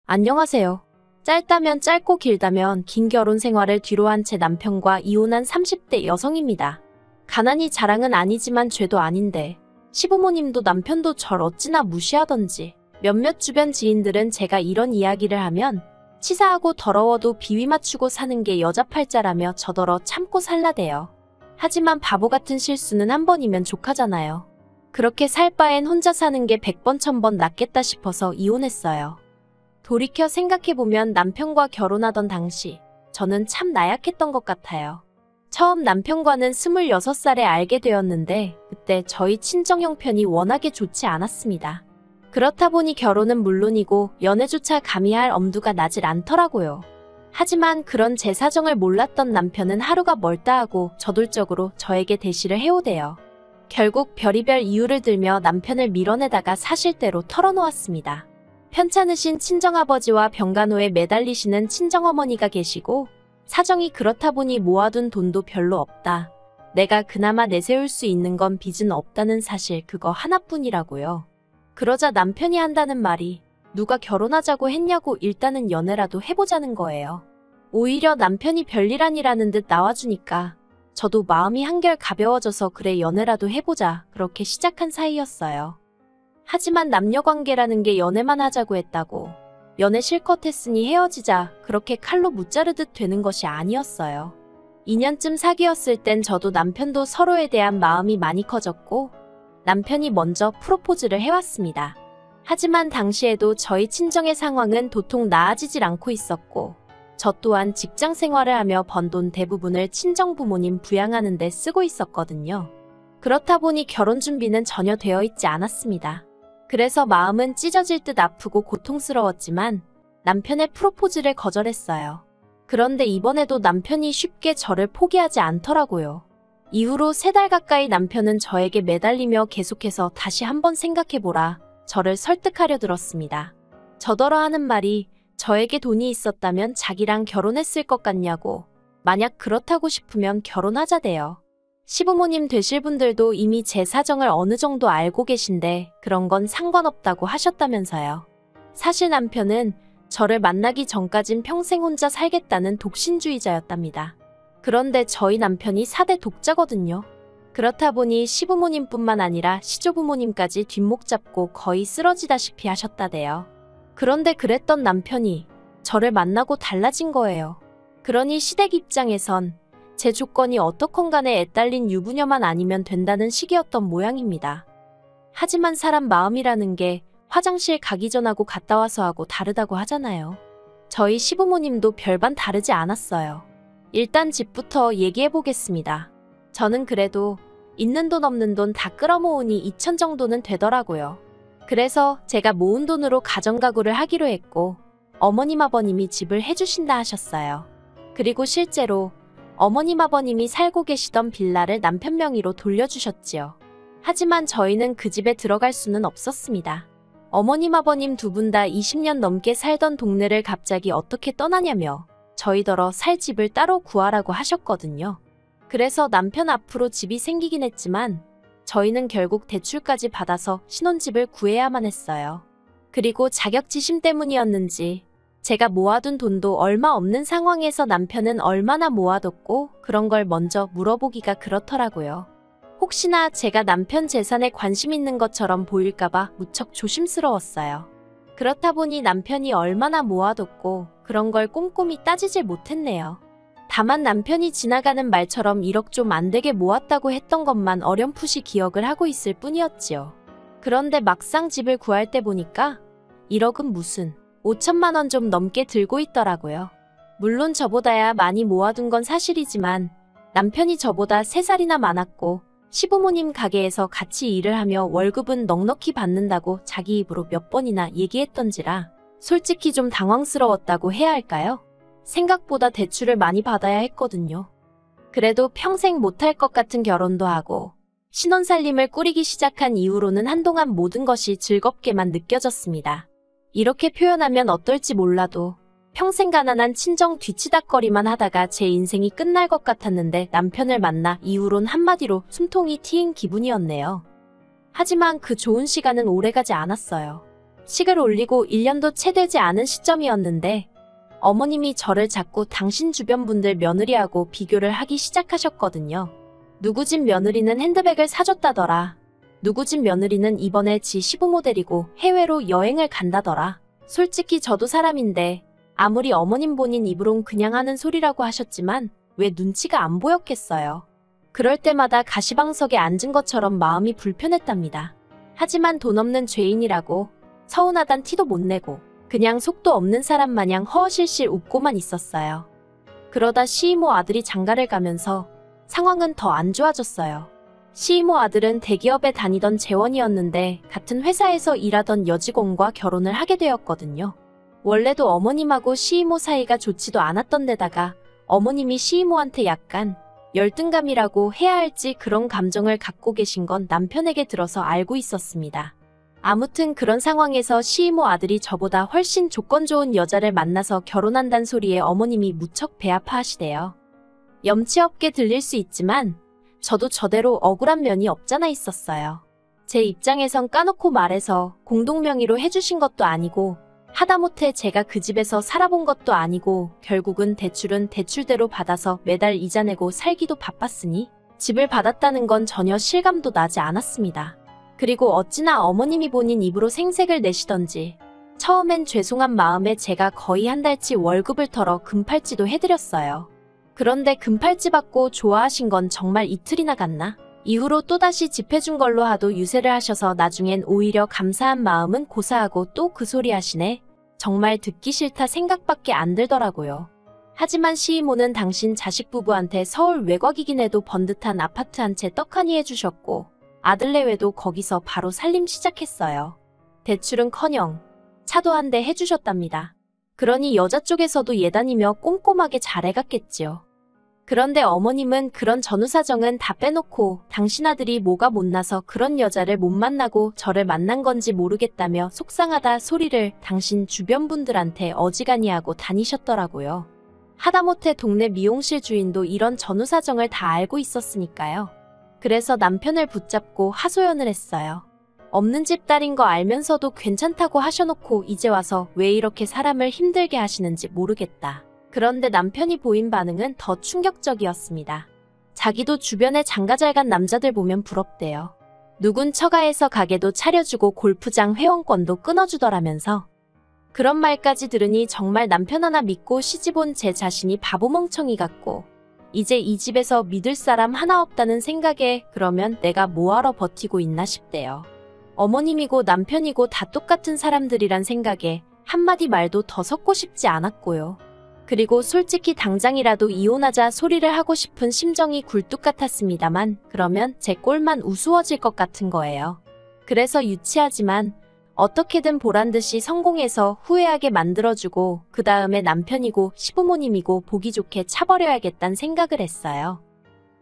안녕하세요. 짧다면 짧고 길다면 긴 결혼 생활을 뒤로한 제 남편과 이혼한 30대 여성입니다. 가난이 자랑은 아니지만 죄도 아닌데 시부모님도 남편도 절 어찌나 무시하던지 몇몇 주변 지인들은 제가 이런 이야기를 하면 치사하고 더러워도 비위 맞추고 사는 게 여자 팔자라며 저더러 참고 살라대요. 하지만 바보 같은 실수는 한 번이면 족하잖아요. 그렇게 살 바엔 혼자 사는 게 100번 1000번 낫겠다 싶어서 이혼했어요. 돌이켜 생각해보면 남편과 결혼하던 당시 저는 참 나약했던 것 같아요. 처음 남편과는 26살에 알게 되었는데 그때 저희 친정 형편이 워낙에 좋지 않았습니다. 그렇다 보니 결혼은 물론이고 연애조차 감히 할 엄두가 나질 않더라고요. 하지만 그런 제 사정을 몰랐던 남편은 하루가 멀다 하고 저돌적으로 저에게 대시를 해오대요. 결국 별의별 이유를 들며 남편을 밀어내다가 사실대로 털어놓았습니다. 편찮으신 친정아버지와 병간호에 매달리시는 친정어머니가 계시고 사정이 그렇다 보니 모아둔 돈도 별로 없다. 내가 그나마 내세울 수 있는 건 빚은 없다는 사실 그거 하나뿐이라고요. 그러자 남편이 한다는 말이 누가 결혼하자고 했냐고 일단은 연애라도 해보자는 거예요. 오히려 남편이 별일 아니라는 듯 나와주니까 저도 마음이 한결 가벼워져서 그래 연애라도 해보자 그렇게 시작한 사이였어요. 하지만 남녀 관계라는 게 연애만 하자고 했다고. 연애 실컷 했으니 헤어지자 그렇게 칼로 무자르듯 되는 것이 아니었어요. 2년쯤 사귀었을 땐 저도 남편도 서로에 대한 마음이 많이 커졌고 남편이 먼저 프로포즈를 해왔습니다. 하지만 당시에도 저희 친정의 상황은 도통 나아지질 않고 있었고 저 또한 직장 생활을 하며 번 돈 대부분을 친정 부모님 부양하는 데 쓰고 있었거든요. 그렇다 보니 결혼 준비는 전혀 되어 있지 않았습니다. 그래서 마음은 찢어질 듯 아프고 고통스러웠지만 남편의 프로포즈를 거절했어요. 그런데 이번에도 남편이 쉽게 저를 포기하지 않더라고요. 이후로 3달 가까이 남편은 저에게 매달리며 계속해서 다시 한번 생각해보라 저를 설득하려 들었습니다. 저더러 하는 말이 저에게 돈이 있었다면 자기랑 결혼했을 것 같냐고, 만약 그렇다고 싶으면 결혼하자대요. 시부모님 되실 분들도 이미 제 사정을 어느 정도 알고 계신데 그런 건 상관없다고 하셨다면서요. 사실 남편은 저를 만나기 전까진 평생 혼자 살겠다는 독신주의자였답니다. 그런데 저희 남편이 4대 독자거든요. 그렇다 보니 시부모님뿐만 아니라 시조부모님까지 뒷목 잡고 거의 쓰러지다시피 하셨다대요. 그런데 그랬던 남편이 저를 만나고 달라진 거예요. 그러니 시댁 입장에선 제 조건이 어떻건 간에 애딸린 유부녀만 아니면 된다는 식이었던 모양입니다. 하지만 사람 마음이라는 게 화장실 가기 전하고 갔다 와서 하고 다르다고 하잖아요. 저희 시부모님도 별반 다르지 않았어요. 일단 집부터 얘기해보겠습니다. 저는 그래도 있는 돈 없는 돈 다 끌어모으니 2천 정도는 되더라고요. 그래서 제가 모은 돈으로 가정가구를 하기로 했고 어머님 아버님이 집을 해주신다 하셨어요. 그리고 실제로 어머님 아버님이 살고 계시던 빌라를 남편 명의로 돌려주셨지요. 하지만 저희는 그 집에 들어갈 수는 없었습니다. 어머님 아버님 두 분 다 20년 넘게 살던 동네를 갑자기 어떻게 떠나냐며 저희더러 살 집을 따로 구하라고 하셨거든요. 그래서 남편 앞으로 집이 생기긴 했지만 저희는 결국 대출까지 받아서 신혼집을 구해야만 했어요. 그리고 자격지심 때문이었는지 제가 모아둔 돈도 얼마 없는 상황에서 남편은 얼마나 모아뒀고 그런 걸 먼저 물어보기가 그렇더라고요. 혹시나 제가 남편 재산에 관심 있는 것처럼 보일까봐 무척 조심스러웠어요. 그렇다 보니 남편이 얼마나 모아뒀고 그런 걸 꼼꼼히 따지질 못했네요. 다만 남편이 지나가는 말처럼 1억 좀 안 되게 모았다고 했던 것만 어렴풋이 기억을 하고 있을 뿐이었지요. 그런데 막상 집을 구할 때 보니까 1억은 무슨 5천만 원 좀 넘게 들고 있더라고요. 물론 저보다야 많이 모아둔 건 사실이지만 남편이 저보다 3살이나 많았고 시부모님 가게에서 같이 일을 하며 월급은 넉넉히 받는다고 자기 입으로 몇 번이나 얘기했던지라 솔직히 좀 당황스러웠다고 해야 할까요? 생각보다 대출을 많이 받아야 했거든요. 그래도 평생 못할 것 같은 결혼도 하고 신혼살림을 꾸리기 시작한 이후로는 한동안 모든 것이 즐겁게만 느껴졌습니다. 이렇게 표현하면 어떨지 몰라도 평생 가난한 친정 뒤치다꺼리만 하다가 제 인생이 끝날 것 같았는데 남편을 만나 이후론 한마디로 숨통이 트인 기분이었네요. 하지만 그 좋은 시간은 오래가지 않았어요. 식을 올리고 1년도 채 되지 않은 시점이었는데 어머님이 저를 자꾸 당신 주변 분들 며느리하고 비교를 하기 시작하셨거든요. 누구 집 며느리는 핸드백을 사줬다더라. 누구 집 며느리는 이번에 지 시부모 데리고 해외로 여행을 간다더라. 솔직히 저도 사람인데 아무리 어머님 본인 입으론 그냥 하는 소리라고 하셨지만 왜 눈치가 안 보였겠어요. 그럴 때마다 가시방석에 앉은 것처럼 마음이 불편했답니다. 하지만 돈 없는 죄인이라고 서운하단 티도 못 내고 그냥 속도 없는 사람 마냥 허허실실 웃고만 있었어요. 그러다 시이모 아들이 장가를 가면서 상황은 더 안 좋아졌어요. 시이모 아들은 대기업에 다니던 재원이었는데 같은 회사에서 일하던 여직원과 결혼을 하게 되었거든요. 원래도 어머님하고 시이모 사이가 좋지도 않았던 데다가 어머님이 시이모한테 약간 열등감이라고 해야 할지 그런 감정을 갖고 계신 건 남편에게 들어서 알고 있었습니다. 아무튼 그런 상황에서 시이모 아들이 저보다 훨씬 조건 좋은 여자를 만나서 결혼한단 소리에 어머님이 무척 배 아파하시대요. 염치 없게 들릴 수 있지만 저도 저대로 억울한 면이 없잖아 있었어요. 제 입장에선 까놓고 말해서 공동명의로 해주신 것도 아니고 하다못해 제가 그 집에서 살아본 것도 아니고 결국은 대출은 대출대로 받아서 매달 이자 내고 살기도 바빴으니 집을 받았다는 건 전혀 실감도 나지 않았습니다. 그리고 어찌나 어머님이 본인 입으로 생색을 내시던지 처음엔 죄송한 마음에 제가 거의 한 달치 월급을 털어 금팔찌도 해드렸어요. 그런데 금팔찌 받고 좋아하신 건 정말 이틀이나 갔나? 이후로 또다시 집해준 걸로 하도 유세를 하셔서 나중엔 오히려 감사한 마음은 고사하고 또 그 소리 하시네. 정말 듣기 싫다 생각밖에 안 들더라고요. 하지만 시이모는 당신 자식 부부한테 서울 외곽이긴 해도 번듯한 아파트 한 채 떡하니 해주셨고 아들내외도 거기서 바로 살림 시작했어요. 대출은커녕 차도 한 대 해주셨답니다. 그러니 여자 쪽에서도 예단이며 꼼꼼하게 잘해갔겠지요. 그런데 어머님은 그런 전후사정은 다 빼놓고 당신 아들이 뭐가 못나서 그런 여자를 못 만나고 저를 만난 건지 모르겠다며 속상하다 소리를 당신 주변 분들한테 어지간히 하고 다니셨더라고요. 하다못해 동네 미용실 주인도 이런 전후사정을 다 알고 있었으니까요. 그래서 남편을 붙잡고 하소연을 했어요. 없는 집 딸인 거 알면서도 괜찮다고 하셔놓고 이제 와서 왜 이렇게 사람을 힘들게 하시는지 모르겠다. 그런데 남편이 보인 반응은 더 충격적이었습니다. 자기도 주변에 장가 잘 간 남자들 보면 부럽대요. 누군 처가에서 가게도 차려주고 골프장 회원권도 끊어주더라면서. 그런 말까지 들으니 정말 남편 하나 믿고 시집온 제 자신이 바보멍청이 같고 이제 이 집에서 믿을 사람 하나 없다는 생각에 그러면 내가 뭐하러 버티고 있나 싶대요. 어머님이고 남편이고 다 똑같은 사람들이란 생각에 한마디 말도 더 섞고 싶지 않았고요. 그리고 솔직히 당장이라도 이혼하자 소리를 하고 싶은 심정이 굴뚝 같았습니다만 그러면 제 꼴만 우스워질 것 같은 거예요. 그래서 유치하지만 어떻게든 보란듯이 성공해서 후회하게 만들어주고 그 다음에 남편이고 시부모님이고 보기 좋게 차버려야겠다는 생각을 했어요.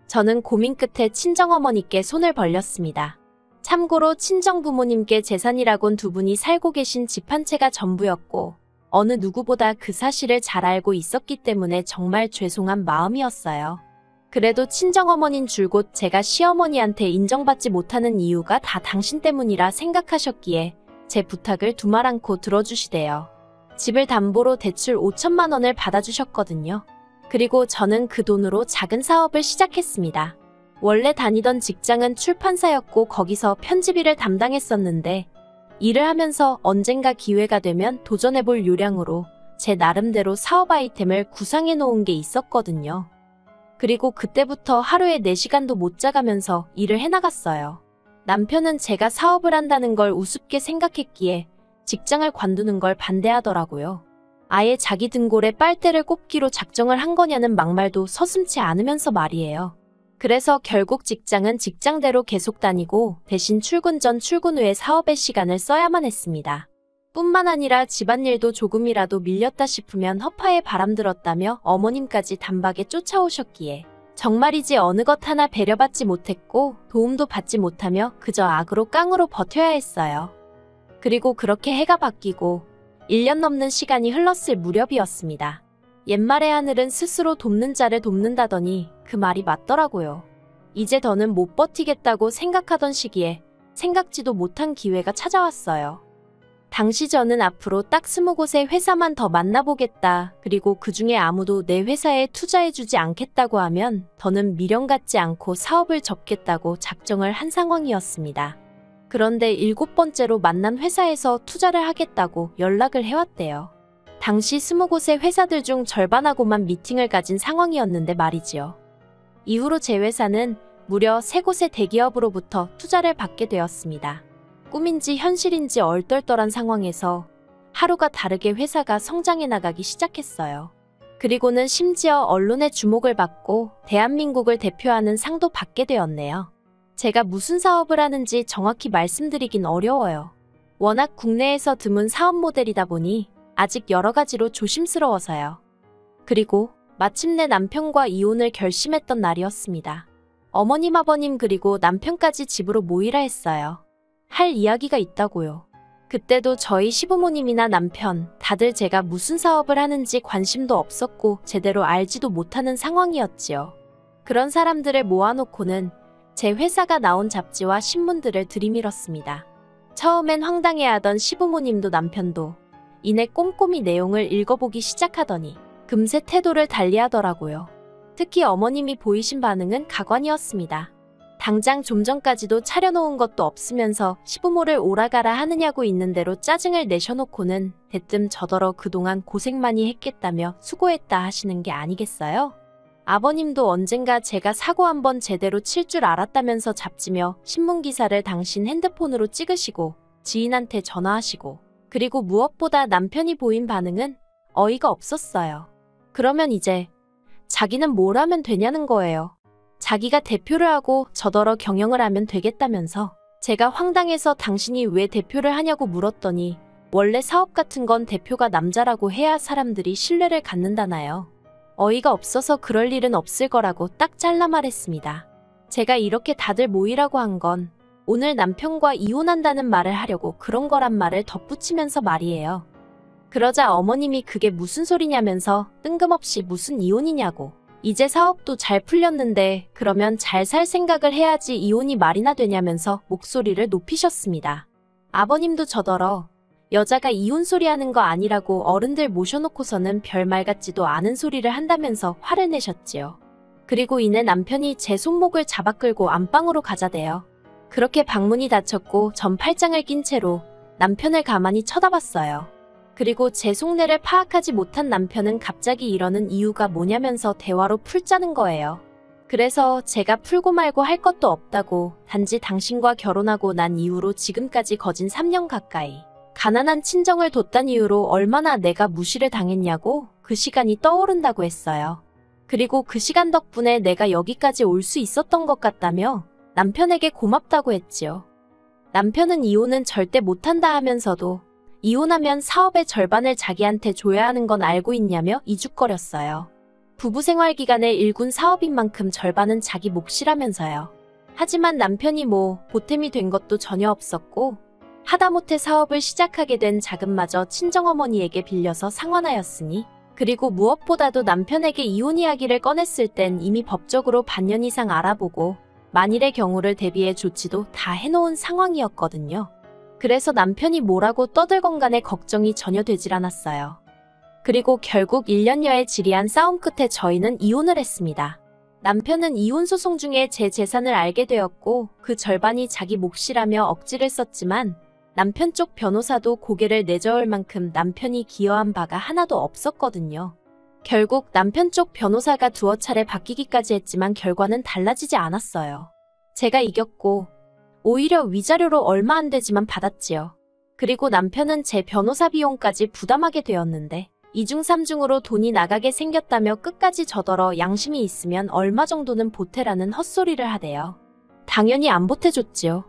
저는 고민 끝에 친정어머니께 손을 벌렸습니다. 참고로 친정부모님께 재산이라곤 두 분이 살고 계신 집 한 채가 전부였고 어느 누구보다 그 사실을 잘 알고 있었기 때문에 정말 죄송한 마음이었어요. 그래도 친정어머닌 줄곧 제가 시어머니한테 인정받지 못하는 이유가 다 당신 때문이라 생각하셨기에 제 부탁을 두말 않고 들어주시대요. 집을 담보로 대출 5천만 원을 받아주셨거든요. 그리고 저는 그 돈으로 작은 사업을 시작했습니다. 원래 다니던 직장은 출판사였고 거기서 편집일을 담당했었는데 일을 하면서 언젠가 기회가 되면 도전해볼 요량으로 제 나름대로 사업 아이템을 구상해 놓은 게 있었거든요. 그리고 그때부터 하루에 4시간도 못 자가면서 일을 해나갔어요. 남편은 제가 사업을 한다는 걸 우습게 생각했기에 직장을 관두는 걸 반대하더라고요. 아예 자기 등골에 빨대를 꼽기로 작정을 한 거냐는 막말도 서슴지 않으면서 말이에요. 그래서 결국 직장은 직장대로 계속 다니고 대신 출근 전 출근 후에 사업의 시간을 써야만 했습니다. 뿐만 아니라 집안일도 조금이라도 밀렸다 싶으면 허파에 바람들었다며 어머님까지 단박에 쫓아오셨기에 정말이지 어느 것 하나 배려받지 못했고 도움도 받지 못하며 그저 악으로 깡으로 버텨야 했어요. 그리고 그렇게 해가 바뀌고 1년 넘는 시간이 흘렀을 무렵이었습니다. 옛말의 하늘은 스스로 돕는 자를 돕는다더니 그 말이 맞더라고요. 이제 더는 못 버티겠다고 생각하던 시기에 생각지도 못한 기회가 찾아왔어요. 당시 저는 앞으로 딱 20곳의 회사만 더 만나보겠다. 그리고 그 중에 아무도 내 회사에 투자해주지 않겠다고 하면 더는 미련 갖지 않고 사업을 접겠다고 작정을 한 상황이었습니다. 그런데 7번째로 만난 회사에서 투자를 하겠다고 연락을 해왔대요. 당시 20곳의 회사들 중 절반하고만 미팅을 가진 상황이었는데 말이지요. 이후로 제 회사는 무려 3곳의 대기업으로부터 투자를 받게 되었습니다. 꿈인지 현실인지 얼떨떨한 상황에서 하루가 다르게 회사가 성장해 나가기 시작했어요. 그리고는 심지어 언론의 주목을 받고 대한민국을 대표하는 상도 받게 되었네요. 제가 무슨 사업을 하는지 정확히 말씀드리긴 어려워요. 워낙 국내에서 드문 사업 모델이다 보니 아직 여러 가지로 조심스러워서요. 그리고 마침내 남편과 이혼을 결심했던 날이었습니다. 어머님, 아버님 그리고 남편까지 집으로 모이라 했어요. 할 이야기가 있다고요. 그때도 저희 시부모님이나 남편 다들 제가 무슨 사업을 하는지 관심도 없었고 제대로 알지도 못하는 상황이었지요. 그런 사람들을 모아놓고는 제 회사가 나온 잡지와 신문들을 들이밀었습니다. 처음엔 황당해하던 시부모님도 남편도 이내 꼼꼼히 내용을 읽어보기 시작하더니 금세 태도를 달리하더라고요. 특히 어머님이 보이신 반응은 가관이었습니다. 당장 좀 전까지도 차려놓은 것도 없으면서 시부모를 오라가라 하느냐고 있는 대로 짜증을 내셔놓고는 대뜸 저더러 그동안 고생 많이 했겠다며 수고했다 하시는 게 아니겠어요? 아버님도 언젠가 제가 사고 한번 제대로 칠 줄 알았다면서 잡지며 신문기사를 당신 핸드폰으로 찍으시고 지인한테 전화하시고, 그리고 무엇보다 남편이 보인 반응은 어이가 없었어요. 그러면 이제 자기는 뭘 하면 되냐는 거예요. 자기가 대표를 하고 저더러 경영을 하면 되겠다면서. 제가 황당해서 당신이 왜 대표를 하냐고 물었더니 원래 사업 같은 건 대표가 남자라고 해야 사람들이 신뢰를 갖는다나요. 어이가 없어서 그럴 일은 없을 거라고 딱 잘라 말했습니다. 제가 이렇게 다들 모이라고 한 건 오늘 남편과 이혼한다는 말을 하려고 그런 거란 말을 덧붙이면서 말이에요. 그러자 어머님이 그게 무슨 소리냐면서 뜬금없이 무슨 이혼이냐고. 이제 사업도 잘 풀렸는데 그러면 잘 살 생각을 해야지 이혼이 말이나 되냐면서 목소리를 높이셨습니다. 아버님도 저더러 여자가 이혼 소리 하는 거 아니라고 어른들 모셔놓고서는 별말 같지도 않은 소리를 한다면서 화를 내셨지요. 그리고 이내 남편이 제 손목을 잡아 끌고 안방으로 가자대요. 그렇게 방문이 닫혔고 전 팔짱을 낀 채로 남편을 가만히 쳐다봤어요. 그리고 제 속내를 파악하지 못한 남편은 갑자기 이러는 이유가 뭐냐면서 대화로 풀자는 거예요. 그래서 제가 풀고 말고 할 것도 없다고, 단지 당신과 결혼하고 난 이후로 지금까지 거진 3년 가까이 가난한 친정을 뒀단 이유로 얼마나 내가 무시를 당했냐고 그 시간이 떠오른다고 했어요. 그리고 그 시간 덕분에 내가 여기까지 올 수 있었던 것 같다며 남편에게 고맙다고 했지요. 남편은 이혼은 절대 못한다 하면서도 이혼하면 사업의 절반을 자기한테 줘야 하는 건 알고 있냐며 이죽거렸어요. 부부 생활 기간에 일군 사업인 만큼 절반은 자기 몫이라면서요. 하지만 남편이 보탬이 된 것도 전혀 없었고, 하다못해 사업을 시작하게 된 자금마저 친정어머니에게 빌려서 상환하였으니, 그리고 무엇보다도 남편에게 이혼 이야기를 꺼냈을 땐 이미 법적으로 반년 이상 알아보고 만일의 경우를 대비해 조치도 다 해놓은 상황이었거든요. 그래서 남편이 뭐라고 떠들건 간에 걱정이 전혀 되질 않았어요. 그리고 결국 1년여의 지리한 싸움 끝에 저희는 이혼을 했습니다. 남편은 이혼 소송 중에 제 재산을 알게 되었고 그 절반이 자기 몫이라며 억지를 썼지만 남편 쪽 변호사도 고개를 내저을 만큼 남편이 기여한 바가 하나도 없었거든요. 결국 남편 쪽 변호사가 두어 차례 바뀌기까지 했지만 결과는 달라지지 않았어요. 제가 이겼고 오히려 위자료로 얼마 안 되지만 받았지요. 그리고 남편은 제 변호사 비용까지 부담하게 되었는데 2중 3중으로 돈이 나가게 생겼다며 끝까지 저더러 양심이 있으면 얼마 정도는 보태라는 헛소리를 하대요. 당연히 안 보태줬지요.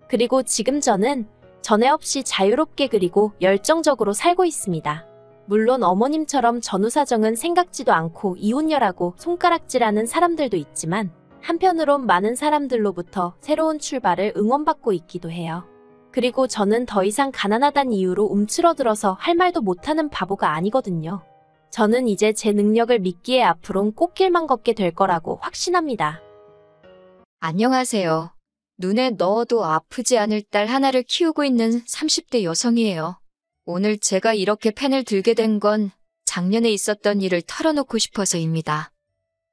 그리고 지금 저는 전에 없이 자유롭게 그리고 열정적으로 살고 있습니다. 물론 어머님처럼 전후 사정은 생각지도 않고 이혼녀라고 손가락질하는 사람들도 있지만 한편으론 많은 사람들로부터 새로운 출발을 응원받고 있기도 해요. 그리고 저는 더 이상 가난하단 이유로 움츠러들어서 할 말도 못하는 바보가 아니거든요. 저는 이제 제 능력을 믿기에 앞으론 꽃길만 걷게 될 거라고 확신합니다. 안녕하세요. 눈에 넣어도 아프지 않을 딸 하나를 키우고 있는 30대 여성이에요. 오늘 제가 이렇게 펜을 들게 된 건 작년에 있었던 일을 털어놓고 싶어서입니다.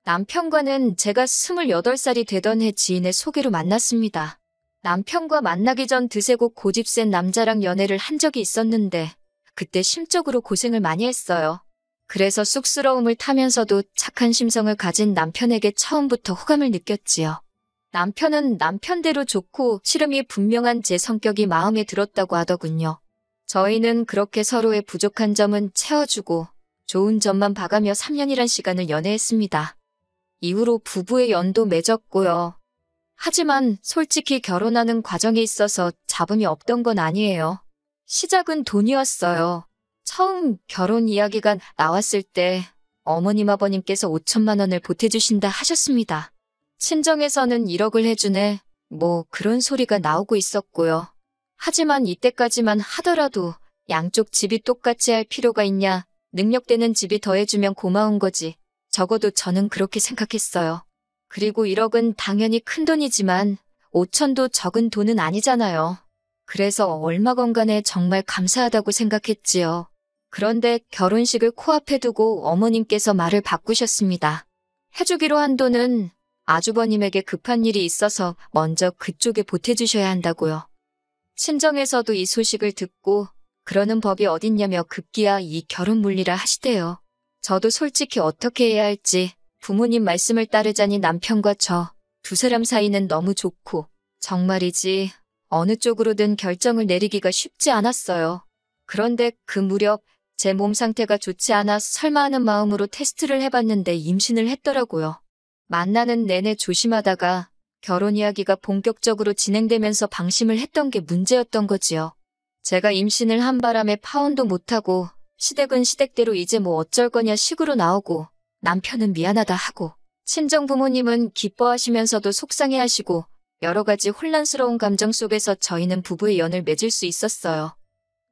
남편과는 제가 28살이 되던 해 지인의 소개로 만났습니다. 남편과 만나기 전 드세고 고집 센 남자랑 연애를 한 적이 있었는데 그때 심적으로 고생을 많이 했어요. 그래서 쑥스러움을 타면서도 착한 심성을 가진 남편에게 처음부터 호감을 느꼈지요. 남편은 남편대로 좋고 시름이 분명한 제 성격이 마음에 들었다고 하더군요. 저희는 그렇게 서로의 부족한 점은 채워주고 좋은 점만 봐가며 3년이란 시간을 연애했습니다. 이후로 부부의 연도 맺었고요. 하지만 솔직히 결혼하는 과정에 있어서 잡음이 없던 건 아니에요. 시작은 돈이었어요. 처음 결혼 이야기가 나왔을 때 어머님 아버님께서 5천만 원을 보태주신다 하셨습니다. 친정에서는 1억을 해주네. 그런 소리가 나오고 있었고요. 하지만 이때까지만 하더라도 양쪽 집이 똑같이 할 필요가 있냐. 능력되는 집이 더해주면 고마운 거지. 적어도 저는 그렇게 생각했어요. 그리고 1억은 당연히 큰 돈이지만 5천도 적은 돈은 아니잖아요. 그래서 얼마건 간에 정말 감사하다고 생각했지요. 그런데 결혼식을 코앞에 두고 어머님께서 말을 바꾸셨습니다. 해주기로 한 돈은 아주버님에게 급한 일이 있어서 먼저 그쪽에 보태주셔야 한다고요. 친정에서도 이 소식을 듣고 그러는 법이 어딨냐며 급기야 이 결혼 물리라 하시대요. 저도 솔직히 어떻게 해야 할지 부모님 말씀을 따르자니 남편과 저 두 사람 사이는 너무 좋고 정말이지 어느 쪽으로든 결정을 내리기가 쉽지 않았어요. 그런데 그 무렵 제 몸 상태가 좋지 않아 설마 하는 마음으로 테스트를 해봤는데 임신을 했더라고요. 만나는 내내 조심하다가 결혼 이야기가 본격적으로 진행되면서 방심을 했던 게 문제였던 거지요. 제가 임신을 한 바람에 파혼도 못하고 시댁은 시댁대로 이제 뭐 어쩔 거냐 식으로 나오고 남편은 미안하다 하고 친정 부모님은 기뻐하시면서도 속상해하시고 여러 가지 혼란스러운 감정 속에서 저희는 부부의 연을 맺을 수 있었어요.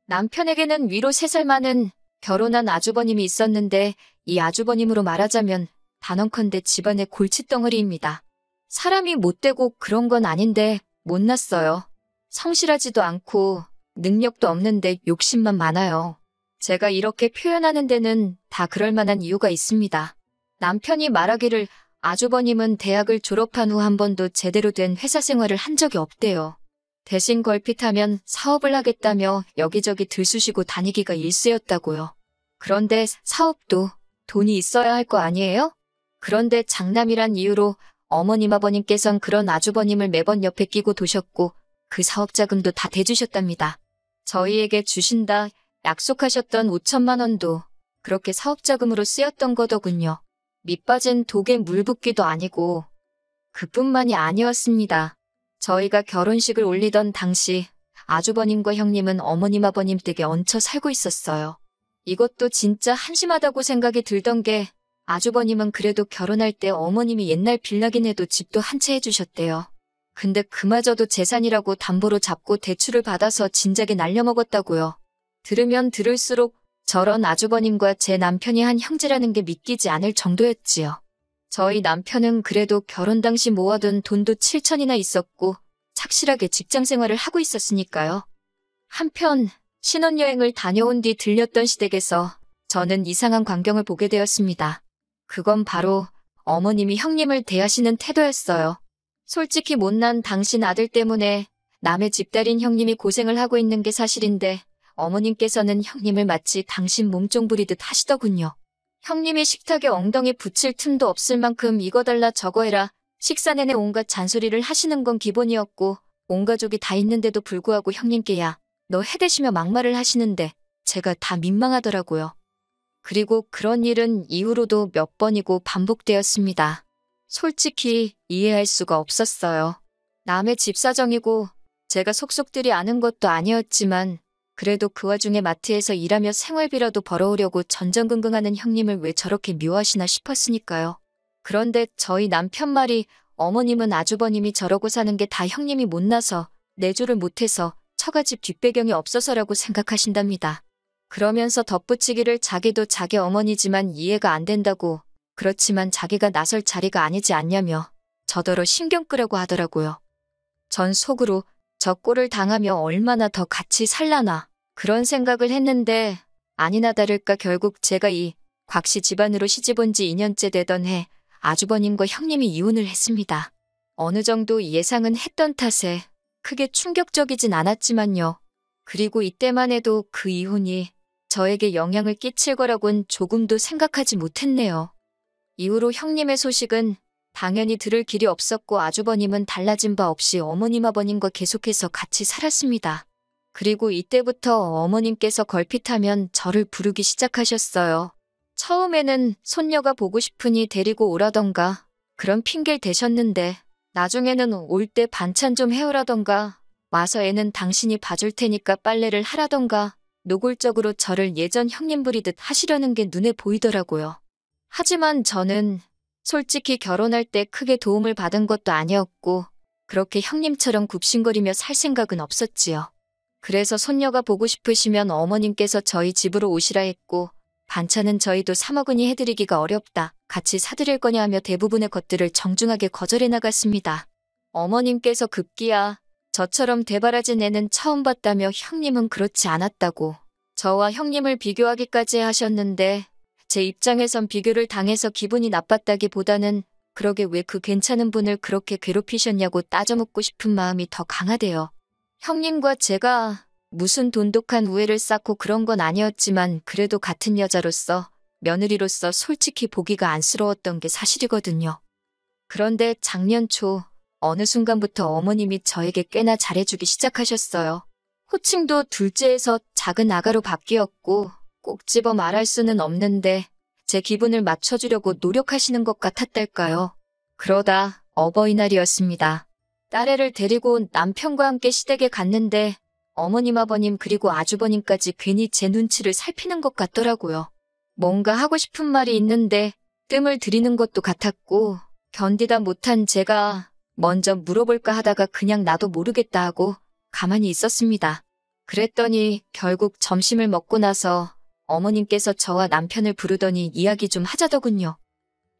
남편에게는 위로 3살 많은 결혼한 아주버님이 있었는데 이 아주버님으로 말하자면 단언컨대 집안의 골칫덩어리입니다. 사람이 못되고 그런 건 아닌데 못났어요. 성실하지도 않고 능력도 없는데 욕심만 많아요. 제가 이렇게 표현하는 데는 다 그럴 만한 이유가 있습니다. 남편이 말하기를 아주버님은 대학을 졸업한 후 한 번도 제대로 된 회사 생활을 한 적이 없대요. 대신 걸핏하면 사업을 하겠다며 여기저기 들쑤시고 다니기가 일쑤였다고요. 그런데 사업도 돈이 있어야 할 거 아니에요? 그런데 장남이란 이유로 어머님 아버님께선 그런 아주버님을 매번 옆에 끼고 도셨고 그 사업 자금도 다 대주셨답니다. 저희에게 주신다 약속하셨던 5천만 원도 그렇게 사업 자금으로 쓰였던 거더군요. 밑빠진 독에 물 붓기도 아니고 그뿐만이 아니었습니다. 저희가 결혼식을 올리던 당시 아주버님과 형님은 어머님 아버님 댁에 얹혀 살고 있었어요. 이것도 진짜 한심하다고 생각이 들던 게 아주버님은 그래도 결혼할 때 어머님이 옛날 빌라긴 해도 집도 한 채 해주셨대요. 근데 그마저도 재산이라고 담보로 잡고 대출을 받아서 진작에 날려먹었다고요. 들으면 들을수록 저런 아주버님과 제 남편이 한 형제라는 게 믿기지 않을 정도였지요. 저희 남편은 그래도 결혼 당시 모아둔 돈도 7천이나 있었고 착실하게 직장 생활을 하고 있었으니까요. 한편 신혼여행을 다녀온 뒤 들렸던 시댁에서 저는 이상한 광경을 보게 되었습니다. 그건 바로 어머님이 형님을 대하시는 태도였어요. 솔직히 못난 당신 아들 때문에 남의 집딸인 형님이 고생을 하고 있는 게 사실인데 어머님께서는 형님을 마치 당신 몸종 부리듯 하시더군요. 형님이 식탁에 엉덩이 붙일 틈도 없을 만큼 이거 달라 저거 해라. 식사 내내 온갖 잔소리를 하시는 건 기본이었고 온 가족이 다 있는데도 불구하고 형님께 야, 너 해대시며 막말을 하시는데 제가 다 민망하더라고요. 그리고 그런 일은 이후로도 몇 번이고 반복되었습니다. 솔직히 이해할 수가 없었어요. 남의 집 사정이고 제가 속속들이 아는 것도 아니었지만 그래도 그 와중에 마트에서 일하며 생활비라도 벌어오려고 전전긍긍하는 형님을 왜 저렇게 묘하시나 싶었으니까요. 그런데 저희 남편 말이 어머님은 아주버님이 저러고 사는 게 다 형님이 못나서 내조를 못해서 처가집 뒷배경이 없어서라고 생각하신답니다. 그러면서 덧붙이기를 자기도 자기 어머니지만 이해가 안 된다고 그렇지만 자기가 나설 자리가 아니지 않냐며 저더러 신경 끄라고 하더라고요. 전 속으로 저 꼴을 당하며 얼마나 더 같이 살라나 그런 생각을 했는데 아니나 다를까 결국 제가 이 곽씨 집안으로 시집 온 지 2년째 되던 해 아주버님과 형님이 이혼을 했습니다. 어느 정도 예상은 했던 탓에 크게 충격적이진 않았지만요. 그리고 이때만 해도 그 이혼이 저에게 영향을 끼칠 거라곤 조금도 생각하지 못했네요. 이후로 형님의 소식은 당연히 들을 길이 없었고 아주버님은 달라진 바 없이 어머님 아버님과 계속해서 같이 살았습니다. 그리고 이때부터 어머님께서 걸핏하면 저를 부르기 시작하셨어요. 처음에는 손녀가 보고 싶으니 데리고 오라던가 그런 핑계를 대셨는데 나중에는 올 때 반찬 좀 해오라던가 와서 애는 당신이 봐줄 테니까 빨래를 하라던가 노골적으로 저를 예전 형님 부리듯 하시려는 게 눈에 보이더라고요. 하지만 저는 솔직히 결혼할 때 크게 도움을 받은 것도 아니었고 그렇게 형님처럼 굽신거리며 살 생각은 없었지요. 그래서 손녀가 보고 싶으시면 어머님께서 저희 집으로 오시라 했고 반찬은 저희도 사 먹으니 해드리기가 어렵다. 같이 사드릴 거냐 하며 대부분의 것들을 정중하게 거절해 나갔습니다. 어머님께서 급기야 저처럼 대바라진 애는 처음 봤다며 형님은 그렇지 않았다고 저와 형님을 비교하기까지 하셨는데 제 입장에선 비교를 당해서 기분이 나빴다기보다는 그러게 왜 그 괜찮은 분을 그렇게 괴롭히셨냐고 따져묻고 싶은 마음이 더 강하대요. 형님과 제가 무슨 돈독한 우애를 쌓고 그런 건 아니었지만 그래도 같은 여자로서 며느리로서 솔직히 보기가 안쓰러웠던 게 사실이거든요. 그런데 작년 초 어느 순간부터 어머님이 저에게 꽤나 잘해주기 시작하셨어요. 호칭도 둘째에서 작은 아가로 바뀌었고 꼭 집어 말할 수는 없는데 제 기분을 맞춰주려고 노력하시는 것 같았달까요. 그러다 어버이날이었습니다. 딸애를 데리고 남편과 함께 시댁에 갔는데 어머님, 아버님 그리고 아주버님까지 괜히 제 눈치를 살피는 것 같더라고요. 뭔가 하고 싶은 말이 있는데 뜸을 들이는 것도 같았고 견디다 못한 제가 먼저 물어볼까 하다가 그냥 나도 모르겠다 하고 가만히 있었습니다. 그랬더니 결국 점심을 먹고 나서 어머님께서 저와 남편을 부르더니 이야기 좀 하자더군요.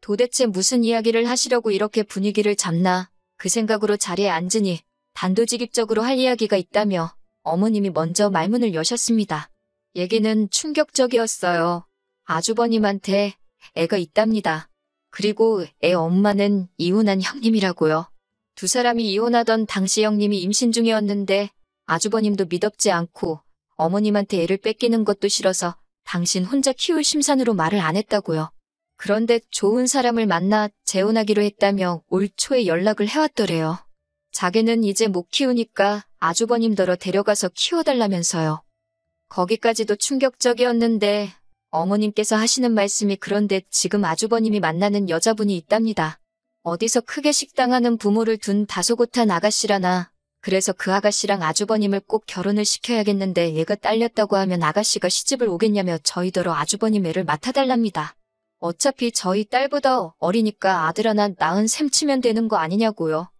도대체 무슨 이야기를 하시려고 이렇게 분위기를 잡나 그 생각으로 자리에 앉으니 단도직입적으로 할 이야기가 있다며 어머님이 먼저 말문을 여셨습니다. 얘기는 충격적이었어요. 아주버님한테 애가 있답니다. 그리고 애 엄마는 이혼한 형님이라고요. 두 사람이 이혼하던 당시 형님이 임신 중이었는데 아주버님도 미덥지 않고 어머님한테 애를 뺏기는 것도 싫어서 당신 혼자 키울 심산으로 말을 안 했다고요. 그런데 좋은 사람을 만나 재혼하기로 했다며 올 초에 연락을 해왔더래요. 자기는 이제 못 키우니까 아주버님더러 데려가서 키워달라면서요. 거기까지도 충격적이었는데 어머님께서 하시는 말씀이 그런데 지금 아주버님이 만나는 여자분이 있답니다. 어디서 크게 식당하는 부모를 둔 다소곳한 아가씨라나 그래서 그 아가씨랑 아주버님을 꼭 결혼을 시켜야겠는데 얘가 딸렸다고 하면 아가씨가 시집을 오겠냐며 저희더러 아주버님 애를 맡아달랍니다. 어차피 저희 딸보다 어리니까 아들 하나 낳은 셈 치면 되는 거 아니냐고요.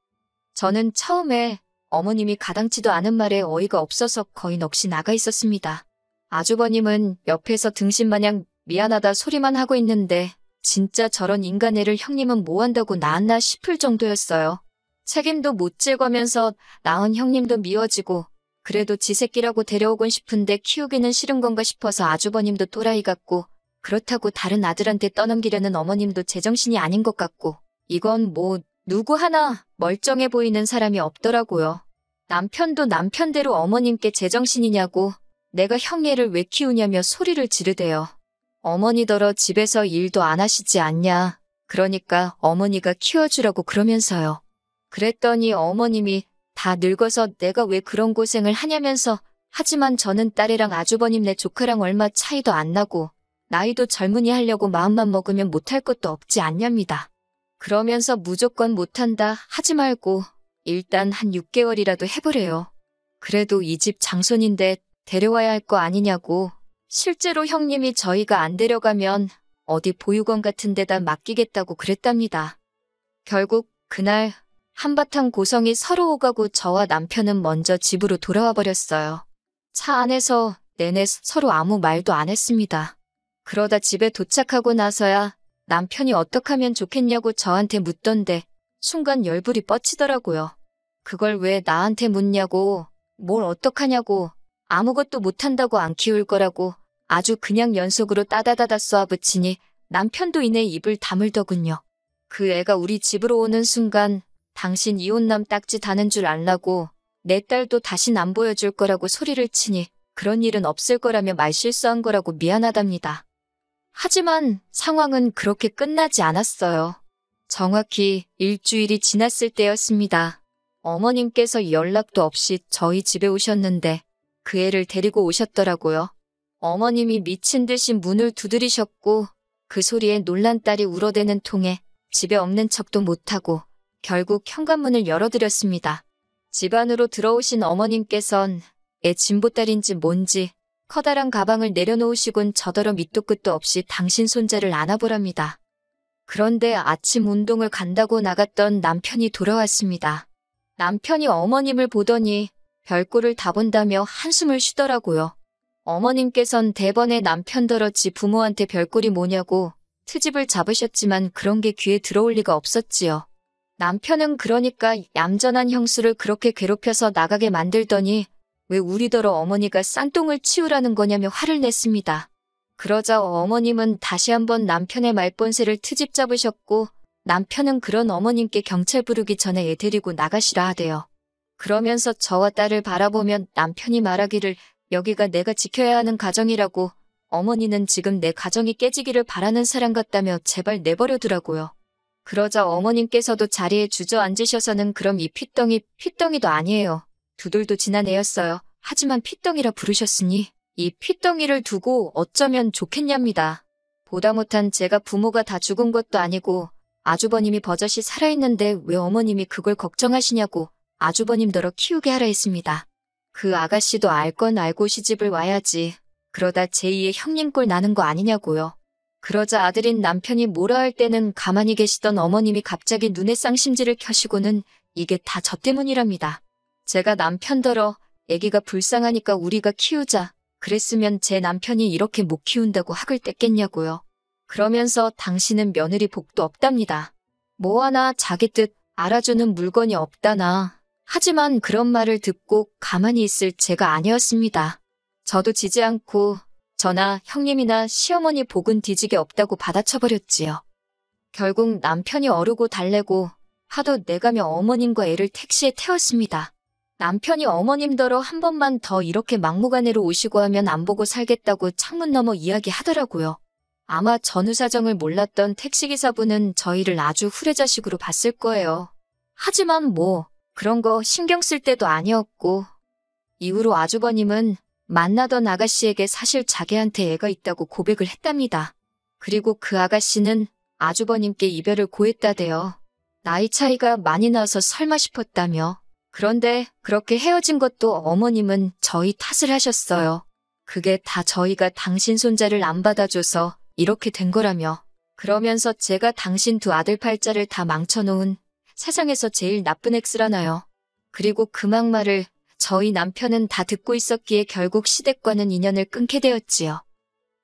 저는 처음에 어머님이 가당치도 않은 말에 어이가 없어서 거의 넋이 나가 있었습니다. 아주버님은 옆에서 등신마냥 미안하다 소리만 하고 있는데 진짜 저런 인간 애를 형님은 뭐 한다고 낳았나 싶을 정도였어요. 책임도 못 질거면서 낳은 형님도 미워지고 그래도 지 새끼라고 데려오곤 싶은데 키우기는 싫은 건가 싶어서 아주버님도 또라이 같고 그렇다고 다른 아들한테 떠넘기려는 어머님도 제정신이 아닌 것 같고 이건 뭐 누구 하나 멀쩡해 보이는 사람이 없더라고요. 남편도 남편대로 어머님께 제정신이냐고 내가 형 애를 왜 키우냐며 소리를 지르대요. 어머니더러 집에서 일도 안 하시지 않냐. 그러니까 어머니가 키워주라고 그러면서요. 그랬더니 어머님이 다 늙어서 내가 왜 그런 고생을 하냐면서 하지만 저는 딸이랑 아주버님 네 조카랑 얼마 차이도 안 나고 나이도 젊은이 하려고 마음만 먹으면 못할 것도 없지 않냐입니다. 그러면서 무조건 못한다 하지 말고 일단 한 6개월이라도 해보래요. 그래도 이 집 장손인데 데려와야 할 거 아니냐고. 실제로 형님이 저희가 안 데려가면 어디 보육원 같은 데다 맡기겠다고 그랬답니다. 결국 그날 한바탕 고성이 서로 오가고 저와 남편은 먼저 집으로 돌아와 버렸어요. 차 안에서 내내 서로 아무 말도 안 했습니다. 그러다 집에 도착하고 나서야 남편이 어떻게 하면 좋겠냐고 저한테 묻던데 순간 열불이 뻗치더라고요. 그걸 왜 나한테 묻냐고, 뭘 어떡하냐고, 아무것도 못한다고 안 키울 거라고 아주 그냥 연속으로 따다다다 쏘아붙이니 남편도 이내 입을 다물더군요. 그 애가 우리 집으로 오는 순간 당신 이혼남 딱지 다는 줄 알라고 내 딸도 다신 안 보여줄 거라고 소리를 치니 그런 일은 없을 거라며 말실수한 거라고 미안하답니다. 하지만 상황은 그렇게 끝나지 않았어요. 정확히 일주일이 지났을 때였습니다. 어머님께서 연락도 없이 저희 집에 오셨는데 그 애를 데리고 오셨더라고요. 어머님이 미친 듯이 문을 두드리셨고 그 소리에 놀란 딸이 울어대는 통에 집에 없는 척도 못하고 결국 현관문을 열어드렸습니다. 집 안으로 들어오신 어머님께선 애 진보딸인지 뭔지 커다란 가방을 내려놓으시곤 저더러 밑도 끝도 없이 당신 손자를 안아보랍니다. 그런데 아침 운동을 간다고 나갔던 남편이 돌아왔습니다. 남편이 어머님을 보더니 별꼴을 다 본다며 한숨을 쉬더라고요. 어머님께선 대번에 남편더러 지 부모한테 별꼴이 뭐냐고 트집을 잡으셨지만 그런 게 귀에 들어올 리가 없었지요. 남편은 그러니까 얌전한 형수를 그렇게 괴롭혀서 나가게 만들더니 왜 우리더러 어머니가 싼똥을 치우라는 거냐며 화를 냈습니다. 그러자 어머님은 다시 한번 남편의 말본세를 트집 잡으셨고 남편은 그런 어머님께 경찰 부르기 전에 애 데리고 나가시라 하대요. 그러면서 저와 딸을 바라보면 남편이 말하기를 여기가 내가 지켜야 하는 가정이라고, 어머니는 지금 내 가정이 깨지기를 바라는 사람 같다며 제발 내버려두라고요. 그러자 어머님께서도 자리에 주저앉으셔서는 그럼 이 핏덩이도 아니에요. 두들도 지난 애였어요. 하지만 핏덩이라 부르셨으니 이 핏덩이를 두고 어쩌면 좋겠냐입니다. 보다 못한 제가 부모가 다 죽은 것도 아니고 아주버님이 버젓이 살아있는데 왜 어머님이 그걸 걱정하시냐고 아주버님더러 키우게 하라 했습니다. 그 아가씨도 알 건 알고 시집을 와야지. 그러다 제2의 형님 꼴 나는 거 아니냐고요. 그러자 아들인 남편이 뭐라 할 때는 가만히 계시던 어머님이 갑자기 눈에 쌍심지를 켜시고는 이게 다 저 때문이랍니다. 제가 남편더러 애기가 불쌍하니까 우리가 키우자. 그랬으면 제 남편이 이렇게 못 키운다고 학을 뗐겠냐고요. 그러면서 당신은 며느리 복도 없답니다. 뭐 하나 자기 뜻 알아주는 물건이 없다나. 하지만 그런 말을 듣고 가만히 있을 제가 아니었습니다. 저도 지지 않고 저나 형님이나 시어머니 복은 뒤지게 없다고 받아쳐버렸지요. 결국 남편이 어르고 달래고 하도 내가며 어머님과 애를 택시에 태웠습니다. 남편이 어머님더러 한 번만 더 이렇게 막무가내로 오시고 하면 안 보고 살겠다고 창문 너머 이야기하더라고요. 아마 전후 사정을 몰랐던 택시기사분은 저희를 아주 후레자식으로 봤을 거예요. 하지만 뭐 그런 거 신경 쓸 때도 아니었고, 이후로 아주버님은 만나던 아가씨에게 사실 자기한테 애가 있다고 고백을 했답니다. 그리고 그 아가씨는 아주버님께 이별을 고했다대요. 나이 차이가 많이 나서 설마 싶었다며. 그런데 그렇게 헤어진 것도 어머님은 저희 탓을 하셨어요. 그게 다 저희가 당신 손자를 안 받아줘서 이렇게 된 거라며. 그러면서 제가 당신 두 아들 팔자를 다 망쳐놓은 세상에서 제일 나쁜 엑스라나요. 그리고 그 막말을 저희 남편은 다 듣고 있었기에 결국 시댁과는 인연을 끊게 되었지요.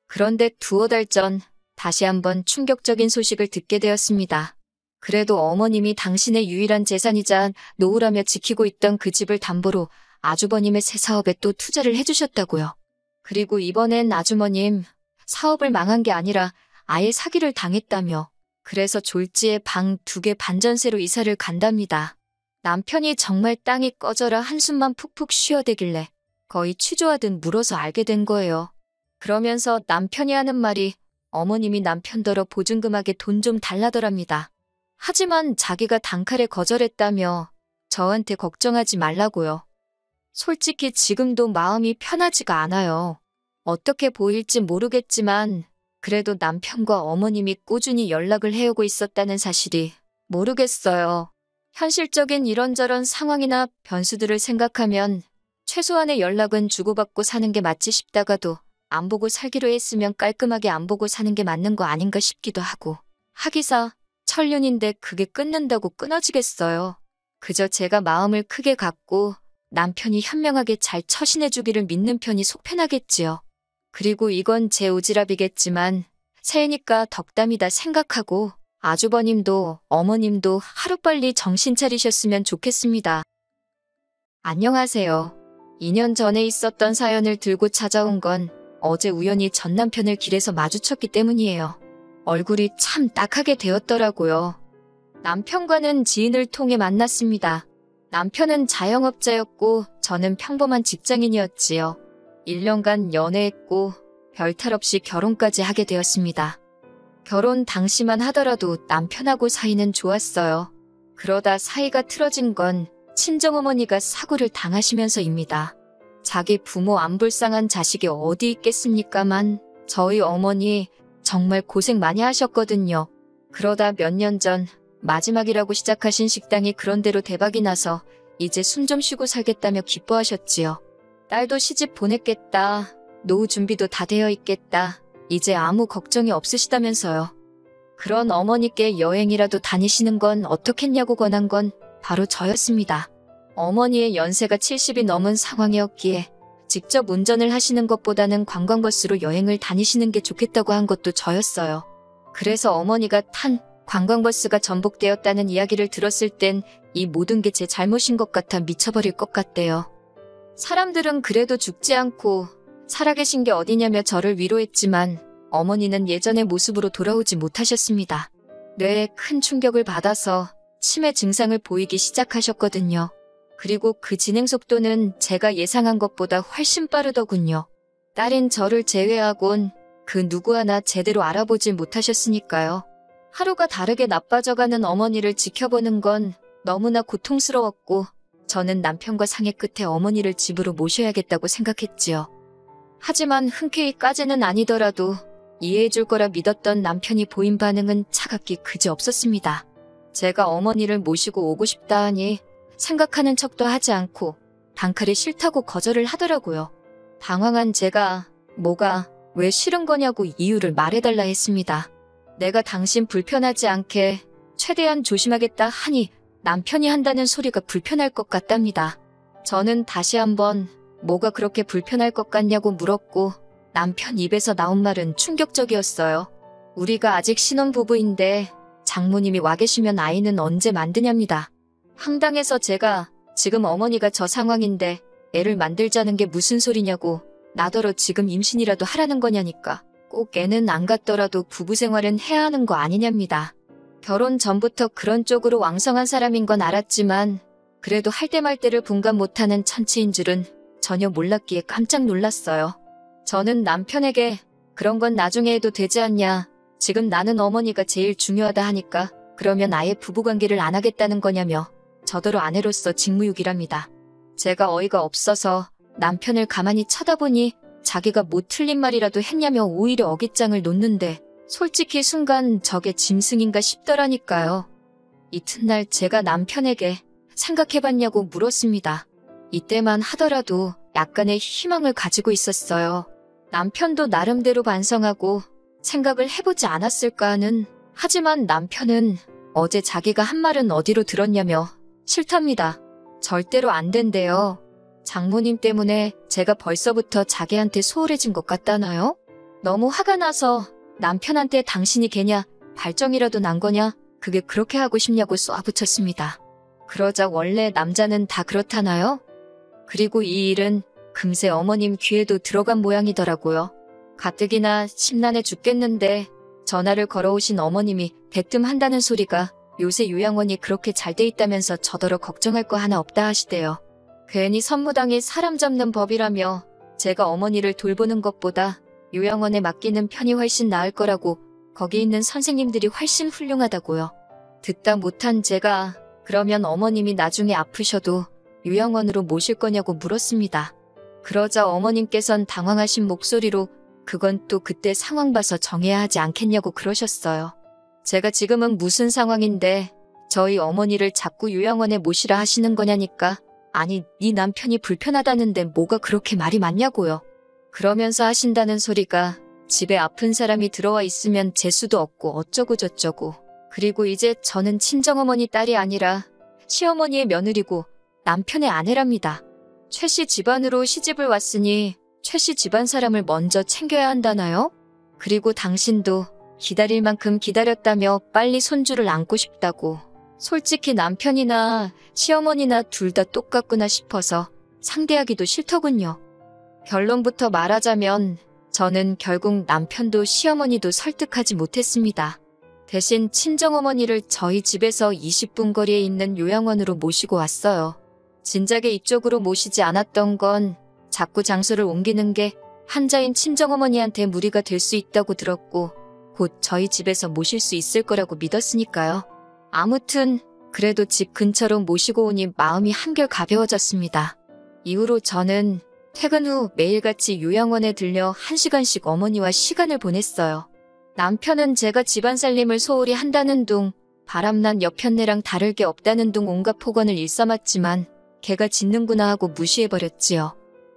그런데 두어 달 전 다시 한번 충격적인 소식을 듣게 되었습니다. 그래도 어머님이 당신의 유일한 재산이자 노후라며 지키고 있던 그 집을 담보로 아주버님의 새 사업에 또 투자를 해주셨다고요. 그리고 이번엔 아주머님 사업을 망한 게 아니라 아예 사기를 당했다며. 그래서 졸지에 방 2개 반전세로 이사를 간답니다. 남편이 정말 땅이 꺼져라 한숨만 푹푹 쉬어대길래 거의 취조하듯 물어서 알게 된 거예요. 그러면서 남편이 하는 말이 어머님이 남편더러 보증금하게 돈 좀 달라더랍니다. 하지만 자기가 단칼에 거절했다며 저한테 걱정하지 말라고요. 솔직히 지금도 마음이 편하지가 않아요. 어떻게 보일지 모르겠지만 그래도 남편과 어머님이 꾸준히 연락을 해오고 있었다는 사실이 모르겠어요. 현실적인 이런저런 상황이나 변수들을 생각하면 최소한의 연락은 주고받고 사는 게 맞지 싶다가도 안 보고 살기로 했으면 깔끔하게 안 보고 사는 게 맞는 거 아닌가 싶기도 하고. 하기사 천륜인데 그게 끊는다고 끊어지겠어요. 그저 제가 마음을 크게 갖고 남편이 현명하게 잘 처신해주기를 믿는 편이 속 편하겠지요. 그리고 이건 제 오지랖이겠지만 새해니까 덕담이다 생각하고 아주버님도 어머님도 하루빨리 정신 차리셨으면 좋겠습니다. 안녕하세요. 2년 전에 있었던 사연을 들고 찾아온 건 어제 우연히 전 남편을 길에서 마주쳤기 때문이에요. 얼굴이 참 딱하게 되었더라고요. 남편과는 지인을 통해 만났습니다. 남편은 자영업자였고 저는 평범한 직장인이었지요. 1년간 연애했고 별탈 없이 결혼까지 하게 되었습니다. 결혼 당시만 하더라도 남편하고 사이는 좋았어요. 그러다 사이가 틀어진 건 친정어머니가 사고를 당하시면서입니다. 자기 부모 안 불쌍한 자식이 어디 있겠습니까만 저희 어머니 정말 고생 많이 하셨거든요. 그러다 몇 년 전 마지막이라고 시작하신 식당이 그런대로 대박이 나서 이제 숨 좀 쉬고 살겠다며 기뻐하셨지요. 딸도 시집 보냈겠다. 노후 준비도 다 되어 있겠다. 이제 아무 걱정이 없으시다면서요. 그런 어머니께 여행이라도 다니시는 건 어떻겠냐고 권한 건 바로 저였습니다. 어머니의 연세가 70이 넘은 상황이었기에 직접 운전을 하시는 것보다는 관광버스로 여행을 다니시는 게 좋겠다고 한 것도 저였어요. 그래서 어머니가 탄 관광버스가 전복되었다는 이야기를 들었을 땐 이 모든 게 제 잘못인 것 같아 미쳐버릴 것 같대요. 사람들은 그래도 죽지 않고 살아계신 게 어디냐며 저를 위로했지만 어머니는 예전의 모습으로 돌아오지 못하셨습니다. 뇌에 큰 충격을 받아서 치매 증상을 보이기 시작하셨거든요. 그리고 그 진행 속도는 제가 예상한 것보다 훨씬 빠르더군요. 딸인 저를 제외하곤 그 누구 하나 제대로 알아보질 못하셨으니까요. 하루가 다르게 나빠져가는 어머니를 지켜보는 건 너무나 고통스러웠고 저는 남편과 상의 끝에 어머니를 집으로 모셔야겠다고 생각했지요. 하지만 흔쾌히까지는 아니더라도 이해해줄 거라 믿었던 남편이 보인 반응은 차갑기 그지없었습니다. 제가 어머니를 모시고 오고 싶다 하니 생각하는 척도 하지 않고 단칼에 싫다고 거절을 하더라고요. 당황한 제가 뭐가 왜 싫은 거냐고 이유를 말해달라 했습니다. 내가 당신 불편하지 않게 최대한 조심하겠다 하니 남편이 한다는 소리가 불편할 것 같답니다. 저는 다시 한번 뭐가 그렇게 불편할 것 같냐고 물었고 남편 입에서 나온 말은 충격적이었어요. 우리가 아직 신혼부부인데 장모님이 와 계시면 아이는 언제 만드냐입니다. 황당해서 제가 지금 어머니가 저 상황인데 애를 만들자는 게 무슨 소리냐고 나더러 지금 임신이라도 하라는 거냐니까 꼭 애는 안 갖더라도 부부 생활은 해야 하는 거 아니냐입니다. 결혼 전부터 그런 쪽으로 왕성한 사람인 건 알았지만 그래도 할 때 말 때를 분간 못하는 천치인 줄은 전혀 몰랐기에 깜짝 놀랐어요. 저는 남편에게 그런 건 나중에 해도 되지 않냐. 지금 나는 어머니가 제일 중요하다 하니까 그러면 아예 부부관계를 안 하겠다는 거냐며 저더러 아내로서 직무유기랍니다. 제가 어이가 없어서 남편을 가만히 쳐다보니 자기가 뭐 틀린 말이라도 했냐며 오히려 어깃장을 놓는데 솔직히 순간 저게 짐승인가 싶더라니까요. 이튿날 제가 남편에게 생각해봤냐고 물었습니다. 이때만 하더라도 약간의 희망을 가지고 있었어요. 남편도 나름대로 반성하고 생각을 해보지 않았을까 하는. 하지만 남편은 어제 자기가 한 말은 어디로 들었냐며 싫답니다. 절대로 안 된대요. 장모님 때문에 제가 벌써부터 자기한테 소홀해진 것 같다나요? 너무 화가 나서 남편한테 당신이 걔냐, 발정이라도 난 거냐, 그게 그렇게 하고 싶냐고 쏘아붙였습니다. 그러자 원래 남자는 다 그렇다나요? 그리고 이 일은 금세 어머님 귀에도 들어간 모양이더라고요. 가뜩이나 심란해 죽겠는데 전화를 걸어오신 어머님이 대뜸한다는 소리가 요새 요양원이 그렇게 잘 돼 있다면서 저더러 걱정할 거 하나 없다 하시대요. 괜히 선무당이 사람 잡는 법이라며 제가 어머니를 돌보는 것보다 요양원에 맡기는 편이 훨씬 나을 거라고 거기 있는 선생님들이 훨씬 훌륭하다고요. 듣다 못한 제가 그러면 어머님이 나중에 아프셔도 요양원으로 모실 거냐고 물었습니다. 그러자 어머님께선 당황하신 목소리로 그건 또 그때 상황 봐서 정해야 하지 않겠냐고 그러셨어요. 제가 지금은 무슨 상황인데 저희 어머니를 자꾸 요양원에 모시라 하시는 거냐니까. 아니, 네 남편이 불편하다는데 뭐가 그렇게 말이 많냐고요. 그러면서 하신다는 소리가 집에 아픈 사람이 들어와 있으면 재수도 없고 어쩌고 저쩌고. 그리고 이제 저는 친정어머니 딸이 아니라 시어머니의 며느리고 남편의 아내랍니다. 최 씨 집안으로 시집을 왔으니 최 씨 집안 사람을 먼저 챙겨야 한다나요? 그리고 당신도 기다릴 만큼 기다렸다며 빨리 손주를 안고 싶다고. 솔직히 남편이나 시어머니나 둘 다 똑같구나 싶어서 상대하기도 싫더군요. 결론부터 말하자면 저는 결국 남편도 시어머니도 설득하지 못했습니다. 대신 친정어머니를 저희 집에서 20분 거리에 있는 요양원으로 모시고 왔어요. 진작에 이쪽으로 모시지 않았던 건 자꾸 장소를 옮기는 게 환자인 친정어머니한테 무리가 될 수 있다고 들었고 곧 저희 집에서 모실 수 있을 거라고 믿었으니까요. 아무튼 그래도 집 근처로 모시고 오니 마음이 한결 가벼워졌습니다. 이후로 저는 퇴근 후 매일같이 요양원에 들려 1시간씩 어머니와 시간을 보냈어요. 남편은 제가 집안 살림을 소홀히 한다는 둥, 바람난 여편네랑 다를 게 없다는 둥 온갖 폭언을 일삼았지만 걔가 짖는구나 하고 무시해버렸지요.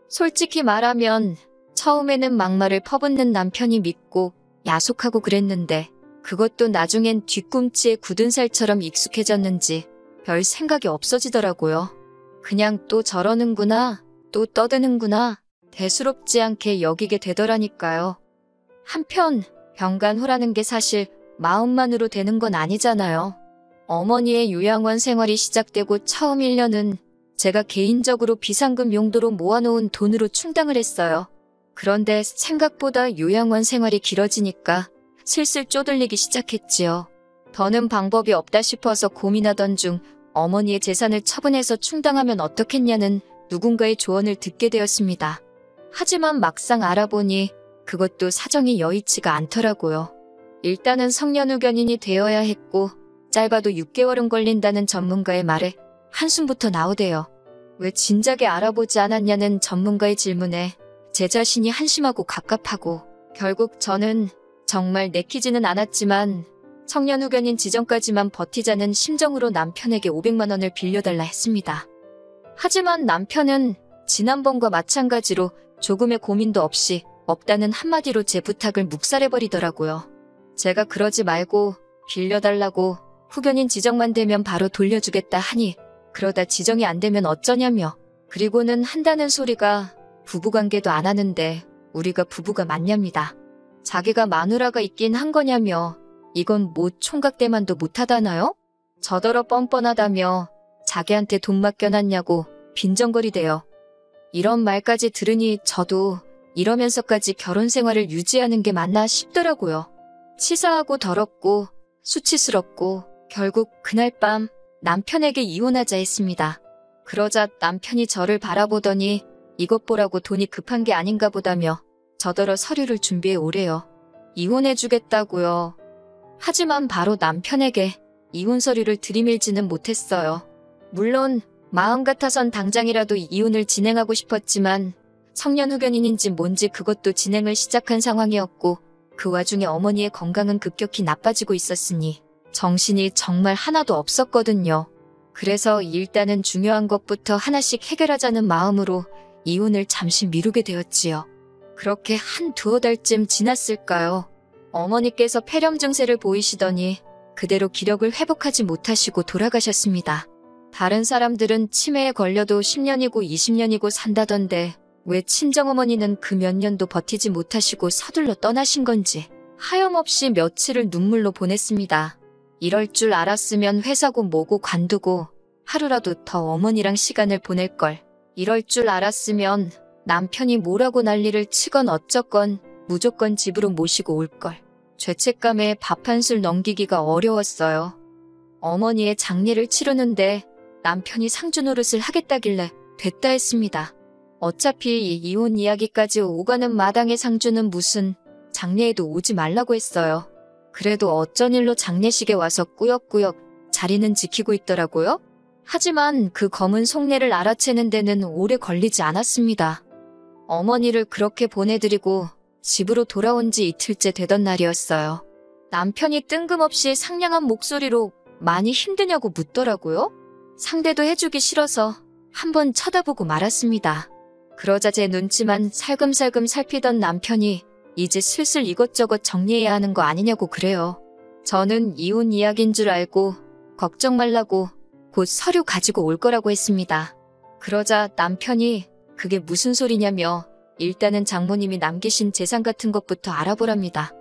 솔직히 말하면 처음에는 막말을 퍼붓는 남편이 믿고 야속하고 그랬는데 그것도 나중엔 뒤꿈치에 굳은 살처럼 익숙해졌는지 별 생각이 없어지더라고요. 그냥 또 저러는구나, 또 떠드는구나, 대수롭지 않게 여기게 되더라니까요. 한편 병간호라는 게 사실 마음만으로 되는 건 아니잖아요. 어머니의 요양원 생활이 시작되고 처음 1년은 제가 개인적으로 비상금 용도로 모아놓은 돈으로 충당을 했어요. 그런데 생각보다 요양원 생활이 길어지니까 슬슬 쪼들리기 시작했지요. 더는 방법이 없다 싶어서 고민하던 중 어머니의 재산을 처분해서 충당하면 어떻겠냐는 누군가의 조언을 듣게 되었습니다. 하지만 막상 알아보니 그것도 사정이 여의치가 않더라고요. 일단은 성년후견인이 되어야 했고 짧아도 6개월은 걸린다는 전문가의 말에 한숨부터 나오대요. 왜 진작에 알아보지 않았냐는 전문가의 질문에 제 자신이 한심하고 갑갑하고 결국 저는 정말 내키지는 않았지만 성년후견인 지정까지만 버티자는 심정으로 남편에게 500만 원을 빌려달라 했습니다. 하지만 남편은 지난번과 마찬가지로 조금의 고민도 없이 없다는 한마디로 제 부탁을 묵살해버리더라고요. 제가 그러지 말고 빌려달라고 후견인 지정만 되면 바로 돌려주겠다 하니 그러다 지정이 안 되면 어쩌냐며 그리고는 한다는 소리가 부부관계도 안 하는데 우리가 부부가 맞냐입니다. 자기가 마누라가 있긴 한 거냐며 이건 뭐 총각대만도 못하다나요? 저더러 뻔뻔하다며 자기한테 돈 맡겨놨냐고 빈정거리대요. 이런 말까지 들으니 저도 이러면서까지 결혼 생활을 유지하는 게 맞나 싶더라고요. 치사하고 더럽고 수치스럽고 결국 그날 밤 남편에게 이혼하자 했습니다. 그러자 남편이 저를 바라보더니 이것 보라고 돈이 급한 게 아닌가 보다며 저더러 서류를 준비해 오래요. 이혼해주겠다고요. 하지만 바로 남편에게 이혼 서류를 들이밀지는 못했어요. 물론 마음 같아선 당장이라도 이혼을 진행하고 싶었지만 성년후견인인지 뭔지 그것도 진행을 시작한 상황이었고 그 와중에 어머니의 건강은 급격히 나빠지고 있었으니 정신이 정말 하나도 없었거든요. 그래서 일단은 중요한 것부터 하나씩 해결하자는 마음으로 이혼을 잠시 미루게 되었지요. 그렇게 한 두어 달쯤 지났을까요? 어머니께서 폐렴 증세를 보이시더니 그대로 기력을 회복하지 못하시고 돌아가셨습니다. 다른 사람들은 치매에 걸려도 10년이고 20년이고 산다던데 왜 친정어머니는 그 몇 년도 버티지 못하시고 서둘러 떠나신 건지 하염없이 며칠을 눈물로 보냈습니다. 이럴 줄 알았으면 회사고 뭐고 관두고 하루라도 더 어머니랑 시간을 보낼 걸. 이럴 줄 알았으면 남편이 뭐라고 난리를 치건 어쩌건 무조건 집으로 모시고 올 걸. 죄책감에 밥 한술 넘기기가 어려웠어요. 어머니의 장례를 치르는데 남편이 상주 노릇을 하겠다길래 됐다 했습니다. 어차피 이 이혼 이야기까지 오가는 마당에 상주는 무슨 장례에도 오지 말라고 했어요. 그래도 어쩐 일로 장례식에 와서 꾸역꾸역 자리는 지키고 있더라고요. 하지만 그 검은 속내를 알아채는 데는 오래 걸리지 않았습니다. 어머니를 그렇게 보내드리고 집으로 돌아온 지 이틀째 되던 날이었어요. 남편이 뜬금없이 상냥한 목소리로 많이 힘드냐고 묻더라고요. 상대도 해주기 싫어서 한번 쳐다보고 말았습니다. 그러자 제 눈치만 살금살금 살피던 남편이 이제 슬슬 이것저것 정리해야 하는 거 아니냐고 그래요. 저는 이혼 이야기인 줄 알고 걱정 말라고 곧 서류 가지고 올 거라고 했습니다. 그러자 남편이 그게 무슨 소리냐며 일단은 장모님이 남기신 재산 같은 것부터 알아보랍니다.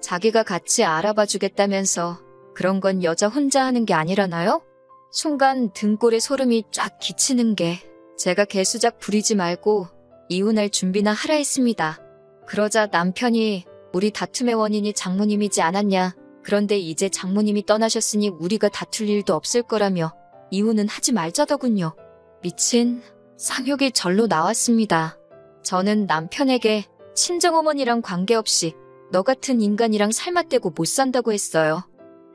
자기가 같이 알아봐 주겠다면서 그런 건 여자 혼자 하는 게 아니라나요? 순간 등골에 소름이 쫙 끼치는 게 제가 개수작 부리지 말고 이혼할 준비나 하라 했습니다. 그러자 남편이 우리 다툼의 원인이 장모님이지 않았냐. 그런데 이제 장모님이 떠나셨으니 우리가 다툴 일도 없을 거라며 이혼은 하지 말자더군요. 미친 쌍욕이 절로 나왔습니다. 저는 남편에게 친정어머니랑 관계없이 너 같은 인간이랑 살맛대고 못 산다고 했어요.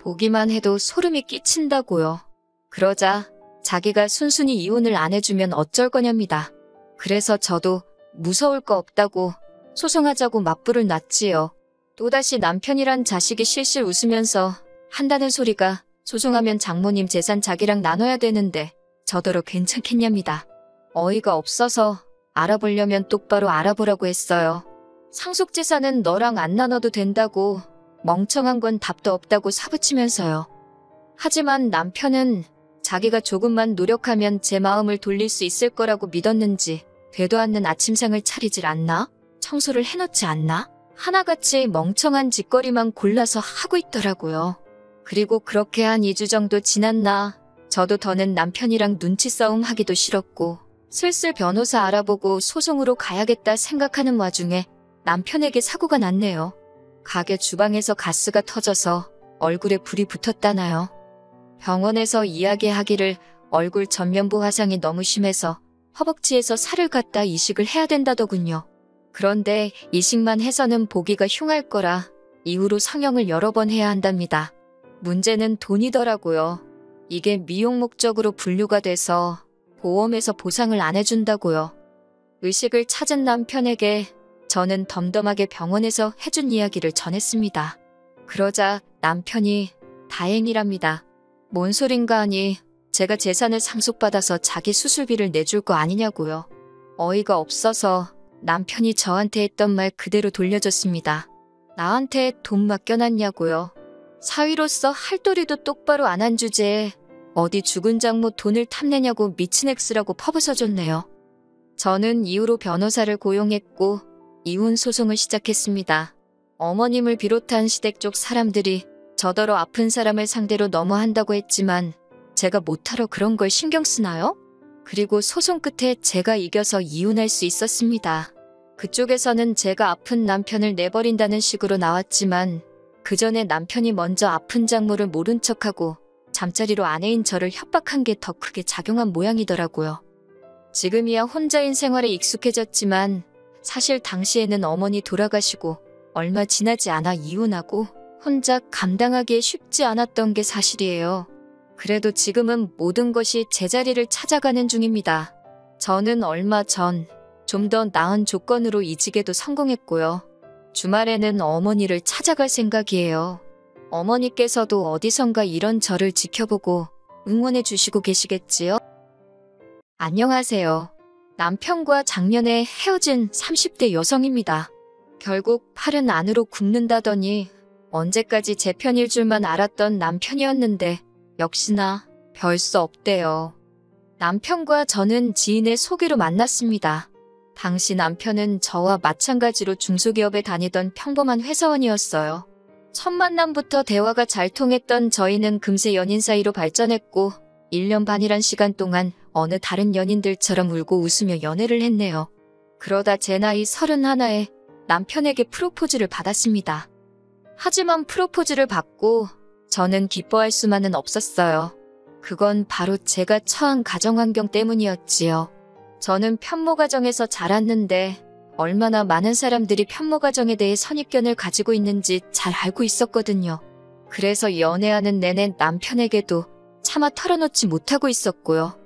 보기만 해도 소름이 끼친다고요. 그러자 자기가 순순히 이혼을 안 해주면 어쩔 거냐입니다. 그래서 저도 무서울 거 없다고 소송하자고 맞불을 놨지요. 또다시 남편이란 자식이 실실 웃으면서 한다는 소리가 소송하면 장모님 재산 자기랑 나눠야 되는데 저더러 괜찮겠냐입니다. 어이가 없어서 알아보려면 똑바로 알아보라고 했어요. 상속재산은 너랑 안 나눠도 된다고 멍청한 건 답도 없다고 사부치면서요. 하지만 남편은 자기가 조금만 노력하면 제 마음을 돌릴 수 있을 거라고 믿었는지 되도 않는 아침상을 차리질 않나? 청소를 해놓지 않나? 하나같이 멍청한 짓거리만 골라서 하고 있더라고요. 그리고 그렇게 한 2주 정도 지났나 저도 더는 남편이랑 눈치 싸움 하기도 싫었고 슬슬 변호사 알아보고 소송으로 가야겠다 생각하는 와중에 남편에게 사고가 났네요. 가게 주방에서 가스가 터져서 얼굴에 불이 붙었다나요. 병원에서 이야기하기를 얼굴 전면부 화상이 너무 심해서 허벅지에서 살을 갖다 이식을 해야 된다더군요. 그런데 이식만 해서는 보기가 흉할 거라 이후로 성형을 여러 번 해야 한답니다. 문제는 돈이더라고요. 이게 미용 목적으로 분류가 돼서 보험에서 보상을 안 해준다고요. 의식을 찾은 남편에게 저는 덤덤하게 병원에서 해준 이야기를 전했습니다. 그러자 남편이 다행이랍니다. 뭔 소린가 하니 제가 재산을 상속받아서 자기 수술비를 내줄 거 아니냐고요. 어이가 없어서 남편이 저한테 했던 말 그대로 돌려줬습니다. 나한테 돈 맡겨놨냐고요. 사위로서 할 도리도 똑바로 안 한 주제에 어디 죽은 장모 돈을 탐내냐고 미친 엑스라고 퍼부어줬네요. 저는 이후로 변호사를 고용했고 이혼 소송을 시작했습니다. 어머님을 비롯한 시댁 쪽 사람들이 저더러 아픈 사람을 상대로 너무한다고 했지만 제가 못하러 그런 걸 신경 쓰나요? 그리고 소송 끝에 제가 이겨서 이혼할 수 있었습니다. 그쪽에서는 제가 아픈 남편을 내버린다는 식으로 나왔지만 그 전에 남편이 먼저 아픈 장모를 모른 척하고 잠자리로 아내인 저를 협박한 게 더 크게 작용한 모양이더라고요. 지금이야 혼자인 생활에 익숙해졌지만 사실 당시에는 어머니 돌아가시고 얼마 지나지 않아 이혼하고 혼자 감당하기에 쉽지 않았던 게 사실이에요. 그래도 지금은 모든 것이 제자리를 찾아가는 중입니다. 저는 얼마 전 좀 더 나은 조건으로 이직에도 성공했고요. 주말에는 어머니를 찾아갈 생각이에요. 어머니께서도 어디선가 이런 저를 지켜보고 응원해 주시고 계시겠지요? 안녕하세요. 남편과 작년에 헤어진 30대 여성입니다. 결국 팔은 안으로 굽는다더니 언제까지 제 편일 줄만 알았던 남편이었는데 역시나 별 수 없대요. 남편과 저는 지인의 소개로 만났습니다. 당시 남편은 저와 마찬가지로 중소기업에 다니던 평범한 회사원이었어요. 첫 만남부터 대화가 잘 통했던 저희는 금세 연인 사이로 발전했고 1년 반이란 시간 동안 어느 다른 연인들처럼 울고 웃으며 연애를 했네요. 그러다 제 나이 31에 남편에게 프로포즈를 받았습니다. 하지만 프로포즈를 받고 저는 기뻐할 수만은 없었어요. 그건 바로 제가 처한 가정환경 때문이었지요. 저는 편모가정에서 자랐는데 얼마나 많은 사람들이 편모가정에 대해 선입견을 가지고 있는지 잘 알고 있었거든요. 그래서 연애하는 내내 남편에게도 차마 털어놓지 못하고 있었고요.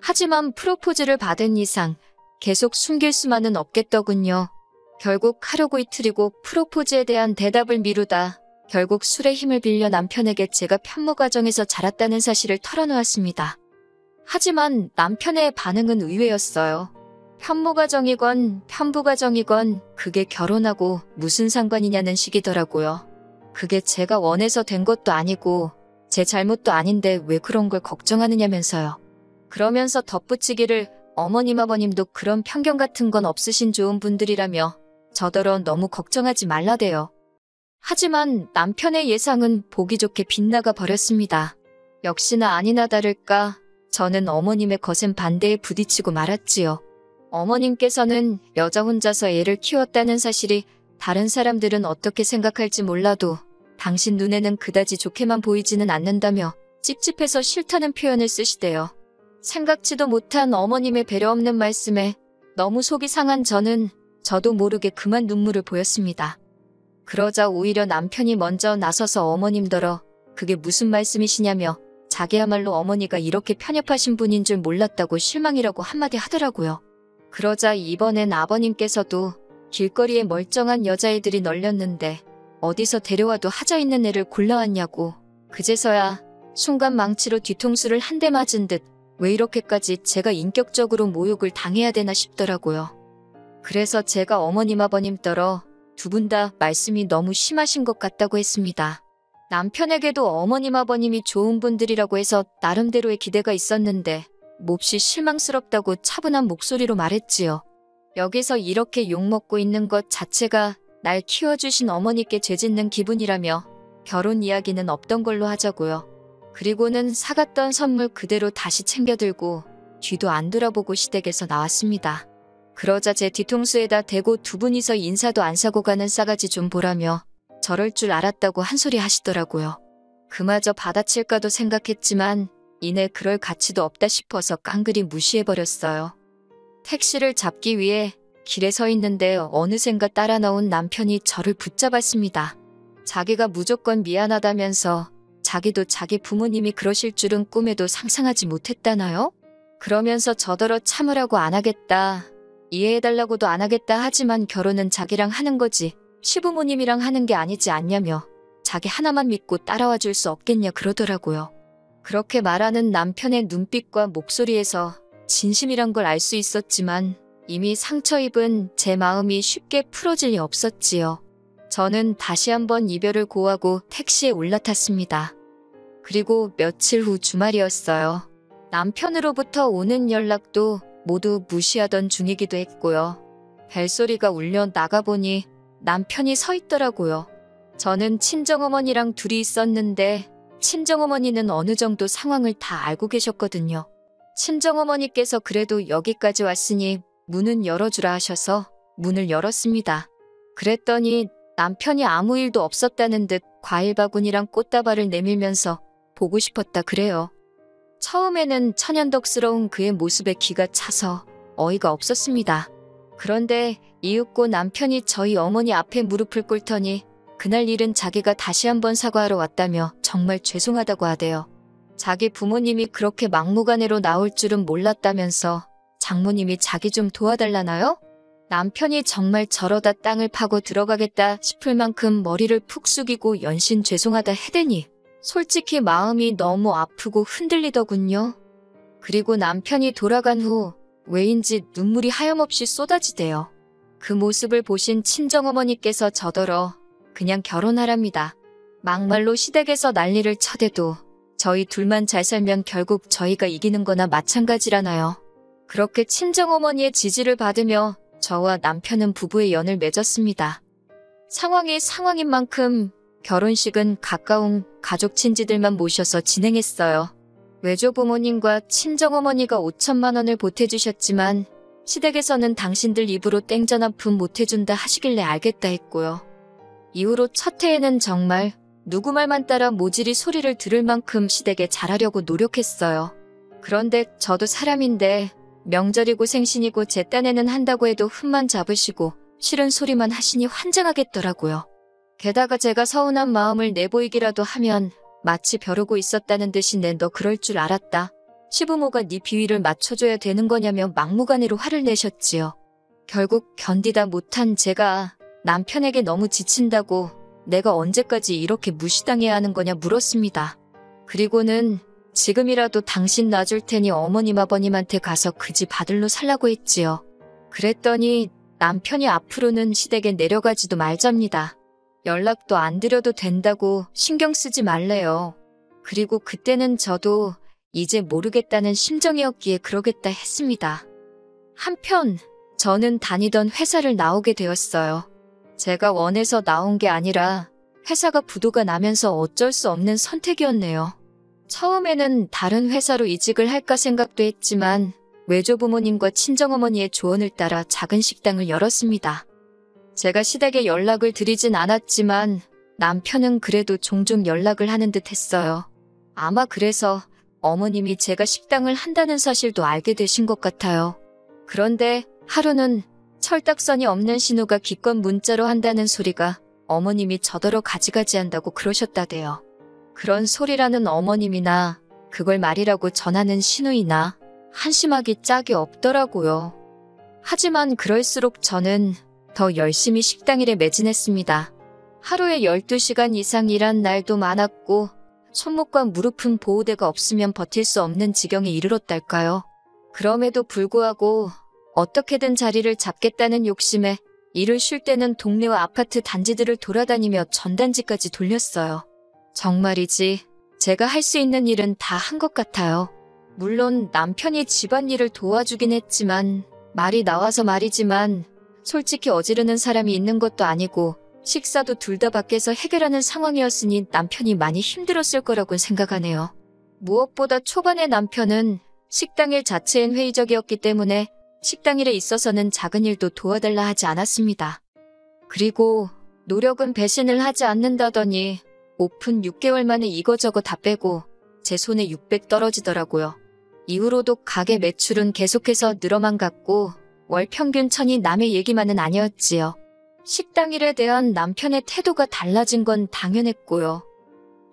하지만 프로포즈를 받은 이상 계속 숨길 수만은 없겠더군요. 결국 하루고 이틀이고 프로포즈에 대한 대답을 미루다 결국 술의 힘을 빌려 남편에게 제가 편모가정에서 자랐다는 사실을 털어놓았습니다. 하지만 남편의 반응은 의외였어요. 편모가정이건 편부가정이건 그게 결혼하고 무슨 상관이냐는 식이더라고요. 그게 제가 원해서 된 것도 아니고 제 잘못도 아닌데 왜 그런 걸 걱정하느냐면서요. 그러면서 덧붙이기를 어머님 아버님도 그런 편견 같은 건 없으신 좋은 분들이라며 저더러 너무 걱정하지 말라대요. 하지만 남편의 예상은 보기 좋게 빗나가 버렸습니다. 역시나 아니나 다를까 저는 어머님의 거센 반대에 부딪히고 말았지요. 어머님께서는 여자 혼자서 애를 키웠다는 사실이 다른 사람들은 어떻게 생각할지 몰라도 당신 눈에는 그다지 좋게만 보이지는 않는다며 찝찝해서 싫다는 표현을 쓰시대요. 생각지도 못한 어머님의 배려 없는 말씀에 너무 속이 상한 저는 저도 모르게 그만 눈물을 보였습니다. 그러자 오히려 남편이 먼저 나서서 어머님더러 그게 무슨 말씀이시냐며 자기야말로 어머니가 이렇게 편협하신 분인 줄 몰랐다고 실망이라고 한마디 하더라고요. 그러자 이번엔 아버님께서도 길거리에 멀쩡한 여자애들이 널렸는데 어디서 데려와도 하자 있는 애를 골라왔냐고 그제서야 순간 망치로 뒤통수를 한 대 맞은 듯 왜 이렇게까지 제가 인격적으로 모욕을 당해야 되나 싶더라고요. 그래서 제가 어머님 아버님더러 두 분 다 말씀이 너무 심하신 것 같다고 했습니다. 남편에게도 어머님 아버님이 좋은 분들이라고 해서 나름대로의 기대가 있었는데 몹시 실망스럽다고 차분한 목소리로 말했지요. 여기서 이렇게 욕먹고 있는 것 자체가 날 키워주신 어머니께 죄짓는 기분이라며 결혼 이야기는 없던 걸로 하자고요. 그리고는 사갔던 선물 그대로 다시 챙겨들고 뒤도 안 돌아보고 시댁에서 나왔습니다. 그러자 제 뒤통수에다 대고 두 분이서 인사도 안 사고 가는 싸가지 좀 보라며 저럴 줄 알았다고 한 소리 하시더라고요. 그마저 받아칠까도 생각했지만 이내 그럴 가치도 없다 싶어서 깡그리 무시해버렸어요. 택시를 잡기 위해 길에 서 있는데 어느샌가 따라 나온 남편이 저를 붙잡았습니다. 자기가 무조건 미안하다면서 자기도 자기 부모님이 그러실 줄은 꿈에도 상상하지 못했다나요? 그러면서 저더러 참으라고 안 하겠다, 이해해달라고도 안 하겠다 하지만 결혼은 자기랑 하는 거지 시부모님이랑 하는 게 아니지 않냐며 자기 하나만 믿고 따라와 줄 수 없겠냐 그러더라고요. 그렇게 말하는 남편의 눈빛과 목소리에서 진심이란 걸 알 수 있었지만 이미 상처 입은 제 마음이 쉽게 풀어질 리 없었지요. 저는 다시 한번 이별을 고하고 택시에 올라탔습니다. 그리고 며칠 후 주말이었어요. 남편으로부터 오는 연락도 모두 무시하던 중이기도 했고요. 벨소리가 울려 나가보니 남편이 서 있더라고요. 저는 친정어머니랑 둘이 있었는데 친정어머니는 어느 정도 상황을 다 알고 계셨거든요. 친정어머니께서 그래도 여기까지 왔으니 문은 열어주라 하셔서 문을 열었습니다. 그랬더니 남편이 아무 일도 없었다는 듯 과일 바구니랑 꽃다발을 내밀면서 보고 싶었다 그래요. 처음에는 천연덕스러운 그의 모습에 기가 차서 어이가 없었습니다. 그런데 이윽고 남편이 저희 어머니 앞에 무릎을 꿇더니 그날 일은 자기가 다시 한번 사과하러 왔다며 정말 죄송하다고 하대요. 자기 부모님이 그렇게 막무가내로 나올 줄은 몰랐다면서 장모님이 자기 좀 도와달라나요? 남편이 정말 저러다 땅을 파고 들어가겠다 싶을 만큼 머리를 푹 숙이고 연신 죄송하다 해대니 솔직히 마음이 너무 아프고 흔들리더군요. 그리고 남편이 돌아간 후 왜인지 눈물이 하염없이 쏟아지대요. 그 모습을 보신 친정어머니께서 저더러 그냥 결혼하랍니다. 막말로 시댁에서 난리를 쳐대도 저희 둘만 잘 살면 결국 저희가 이기는 거나 마찬가지라나요. 그렇게 친정어머니의 지지를 받으며 저와 남편은 부부의 연을 맺었습니다. 상황이 상황인 만큼 결혼식은 가까운 가족 친지들만 모셔서 진행했어요. 외조부모님과 친정어머니가 5천만 원을 보태주셨지만 시댁에서는 당신들 입으로 땡전 한 푼 못해준다 하시길래 알겠다 했고요. 이후로 첫 해에는 정말 누구 말만 따라 모질이 소리를 들을 만큼 시댁에 잘하려고 노력했어요. 그런데 저도 사람인데 명절이고 생신이고 제 딴에는 한다고 해도 흠만 잡으시고 싫은 소리만 하시니 환장하겠더라고요. 게다가 제가 서운한 마음을 내보이기라도 하면 마치 벼르고 있었다는 듯이 너 그럴 줄 알았다. 시부모가 네 비위를 맞춰줘야 되는 거냐며 막무가내로 화를 내셨지요. 결국 견디다 못한 제가 남편에게 너무 지친다고 내가 언제까지 이렇게 무시당해야 하는 거냐 물었습니다. 그리고는 지금이라도 당신 놔줄 테니 어머님 아버님한테 가서 그 집 아들로 살라고 했지요. 그랬더니 남편이 앞으로는 시댁에 내려가지도 말잡니다. 연락도 안 드려도 된다고 신경 쓰지 말래요. 그리고 그때는 저도 이제 모르겠다는 심정이었기에 그러겠다 했습니다. 한편 저는 다니던 회사를 나오게 되었어요. 제가 원해서 나온 게 아니라 회사가 부도가 나면서 어쩔 수 없는 선택이었네요. 처음에는 다른 회사로 이직을 할까 생각도 했지만 외조부모님과 친정어머니의 조언을 따라 작은 식당을 열었습니다. 제가 시댁에 연락을 드리진 않았지만 남편은 그래도 종종 연락을 하는 듯 했어요. 아마 그래서 어머님이 제가 식당을 한다는 사실도 알게 되신 것 같아요. 그런데 하루는 철딱선이 없는 신우가 기껏 문자로 한다는 소리가 어머님이 저더러 가지가지 한다고 그러셨다대요. 그런 소리라는 어머님이나 그걸 말이라고 전하는 신우이나 한심하기 짝이 없더라고요. 하지만 그럴수록 저는 더 열심히 식당 일에 매진했습니다. 하루에 12시간 이상 일한 날도 많았고 손목과 무릎은 보호대가 없으면 버틸 수 없는 지경에 이르렀달까요. 그럼에도 불구하고 어떻게든 자리를 잡겠다는 욕심에 일을 쉴 때는 동네와 아파트 단지들을 돌아다니며 전단지까지 돌렸어요. 정말이지 제가 할 수 있는 일은 다 한 것 같아요. 물론 남편이 집안일을 도와주긴 했지만 말이 나와서 말이지만 솔직히 어지르는 사람이 있는 것도 아니고 식사도 둘 다 밖에서 해결하는 상황이었으니 남편이 많이 힘들었을 거라고 생각하네요. 무엇보다 초반에 남편은 식당일 자체엔 회의적이었기 때문에 식당일에 있어서는 작은 일도 도와달라 하지 않았습니다. 그리고 노력은 배신을 하지 않는다더니 오픈 6개월 만에 이거저거 다 빼고 제 손에 600 떨어지더라고요. 이후로도 가게 매출은 계속해서 늘어만 갔고 월 평균 1000이 남의 얘기만은 아니었지요. 식당 일에 대한 남편의 태도가 달라진 건 당연했고요.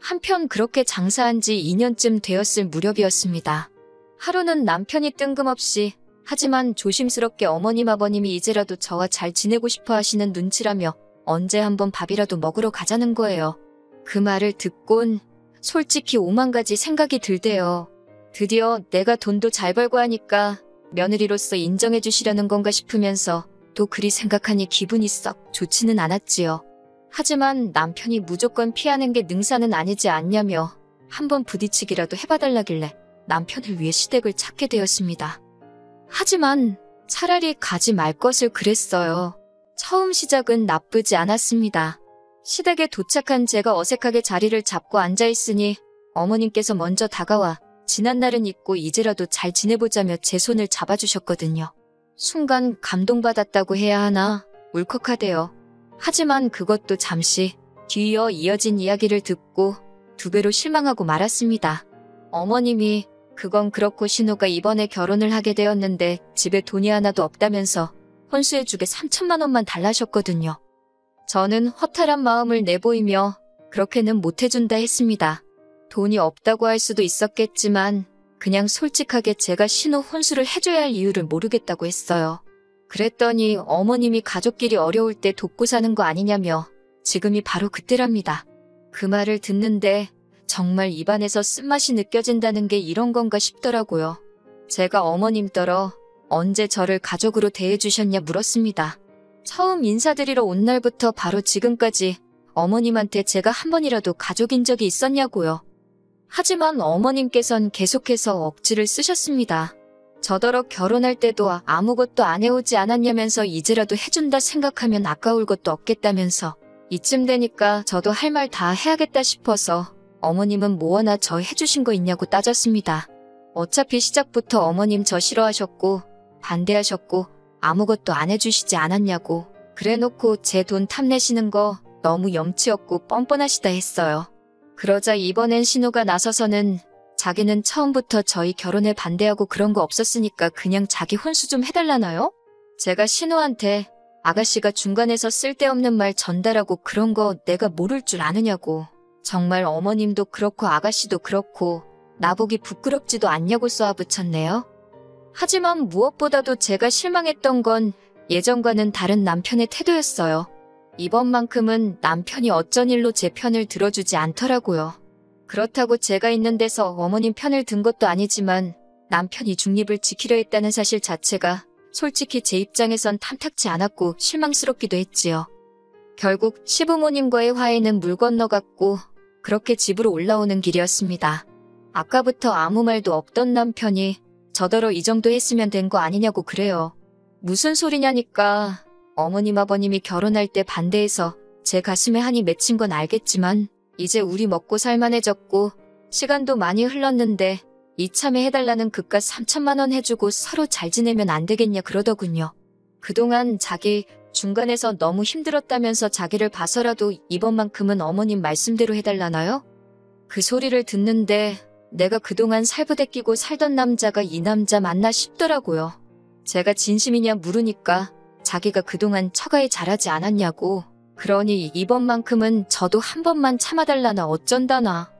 한편 그렇게 장사한 지 2년쯤 되었을 무렵이었습니다. 하루는 남편이 뜬금없이 하지만 조심스럽게 어머님 아버님이 이제라도 저와 잘 지내고 싶어 하시는 눈치라며 언제 한번 밥이라도 먹으러 가자는 거예요. 그 말을 듣곤 솔직히 오만 가지 생각이 들대요. 드디어 내가 돈도 잘 벌고 하니까 며느리로서 인정해 주시려는 건가 싶으면서 또 그리 생각하니 기분이 썩 좋지는 않았지요. 하지만 남편이 무조건 피하는 게 능사는 아니지 않냐며 한번 부딪히기라도 해봐달라길래 남편을 위해 시댁을 찾게 되었습니다. 하지만 차라리 가지 말 것을 그랬어요. 처음 시작은 나쁘지 않았습니다. 시댁에 도착한 제가 어색하게 자리를 잡고 앉아있으니 어머님께서 먼저 다가와 지난날은 잊고 이제라도 잘 지내보자며 제 손을 잡아주셨거든요. 순간 감동받았다고 해야 하나 울컥하대요. 하지만 그것도 잠시 뒤이어 이어진 이야기를 듣고 2배로 실망하고 말았습니다. 어머님이 그건 그렇고 신우가 이번에 결혼을 하게 되었는데 집에 돈이 하나도 없다면서 혼수해주게 3천만 원만 달라셨거든요. 저는 허탈한 마음을 내보이며 그렇게는 못해준다 했습니다. 돈이 없다고 할 수도 있었겠지만 그냥 솔직하게 제가 신우 혼수를 해줘야 할 이유를 모르겠다고 했어요. 그랬더니 어머님이 가족끼리 어려울 때 돕고 사는 거 아니냐며 지금이 바로 그때랍니다. 그 말을 듣는데 정말 입안에서 쓴맛이 느껴진다는 게 이런 건가 싶더라고요. 제가 어머님더러 언제 저를 가족으로 대해주셨냐 물었습니다. 처음 인사드리러 온 날부터 바로 지금까지 어머님한테 제가 한 번이라도 가족인 적이 있었냐고요. 하지만 어머님께선 계속해서 억지를 쓰셨습니다. 저더러 결혼할 때도 아무것도 안 해오지 않았냐면서 이제라도 해준다 생각하면 아까울 것도 없겠다면서 이쯤 되니까 저도 할 말 다 해야겠다 싶어서 어머님은 뭐 하나 저 해주신 거 있냐고 따졌습니다. 어차피 시작부터 어머님 저 싫어하셨고 반대하셨고 아무것도 안 해주시지 않았냐고 그래놓고 제 돈 탐내시는 거 너무 염치 없고 뻔뻔하시다 했어요. 그러자 이번엔 신우가 나서서는 자기는 처음부터 저희 결혼에 반대하고 그런 거 없었으니까 그냥 자기 혼수 좀 해달라나요? 제가 신우한테 아가씨가 중간에서 쓸데없는 말 전달하고 그런 거 내가 모를 줄 아느냐고 정말 어머님도 그렇고 아가씨도 그렇고 나보기 부끄럽지도 않냐고 쏘아붙였네요. 하지만 무엇보다도 제가 실망했던 건 예전과는 다른 남편의 태도였어요. 이번만큼은 남편이 어쩐 일로 제 편을 들어주지 않더라고요. 그렇다고 제가 있는 데서 어머님 편을 든 것도 아니지만 남편이 중립을 지키려 했다는 사실 자체가 솔직히 제 입장에선 탐탁지 않았고 실망스럽기도 했지요. 결국 시부모님과의 화해는 물 건너갔고 그렇게 집으로 올라오는 길이었습니다. 아까부터 아무 말도 없던 남편이 저더러 이 정도 했으면 된 거 아니냐고 그래요. 무슨 소리냐니까 어머님 아버님이 결혼할 때 반대해서 제 가슴에 한이 맺힌 건 알겠지만 이제 우리 먹고 살만해졌고 시간도 많이 흘렀는데 이참에 해달라는 그깟 3천만 원 해주고 서로 잘 지내면 안 되겠냐 그러더군요. 그동안 자기 중간에서 너무 힘들었다면서 자기를 봐서라도 이번만큼은 어머님 말씀대로 해달라나요? 그 소리를 듣는데 내가 그동안 살부대 끼고 살던 남자가 이 남자 맞나 싶더라고요. 제가 진심이냐 물으니까 자기가 그동안 처가에 잘하지 않았냐고 그러니 이번만큼은 저도 한 번만 참아달라나 어쩐다나.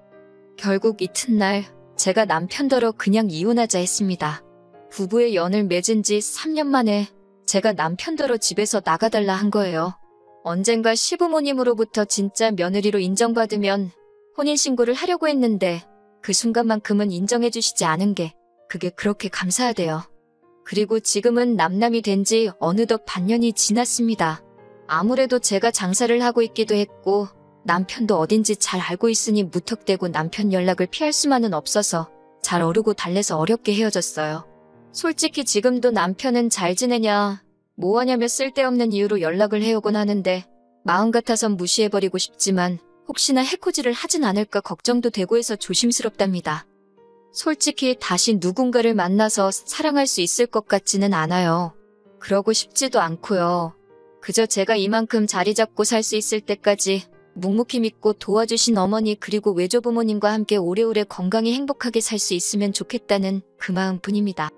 결국 이튿날 제가 남편더러 그냥 이혼하자 했습니다. 부부의 연을 맺은 지 3년 만에 제가 남편더러 집에서 나가달라 한 거예요. 언젠가 시부모님으로부터 진짜 며느리로 인정받으면 혼인신고를 하려고 했는데 그 순간만큼은 인정해주시지 않은 게 그게 그렇게 감사하대요. 그리고 지금은 남남이 된 지 어느덧 반년이 지났습니다. 아무래도 제가 장사를 하고 있기도 했고 남편도 어딘지 잘 알고 있으니 무턱대고 남편 연락을 피할 수만은 없어서 잘 어르고 달래서 어렵게 헤어졌어요. 솔직히 지금도 남편은 잘 지내냐 뭐하냐며 쓸데없는 이유로 연락을 해오곤 하는데 마음 같아선 무시해버리고 싶지만 혹시나 해코지를 하진 않을까 걱정도 되고 해서 조심스럽답니다. 솔직히 다시 누군가를 만나서 사랑할 수 있을 것 같지는 않아요. 그러고 싶지도 않고요. 그저 제가 이만큼 자리 잡고 살 수 있을 때까지 묵묵히 믿고 도와주신 어머니 그리고 외조부모님과 함께 오래오래 건강히 행복하게 살 수 있으면 좋겠다는 그 마음뿐입니다.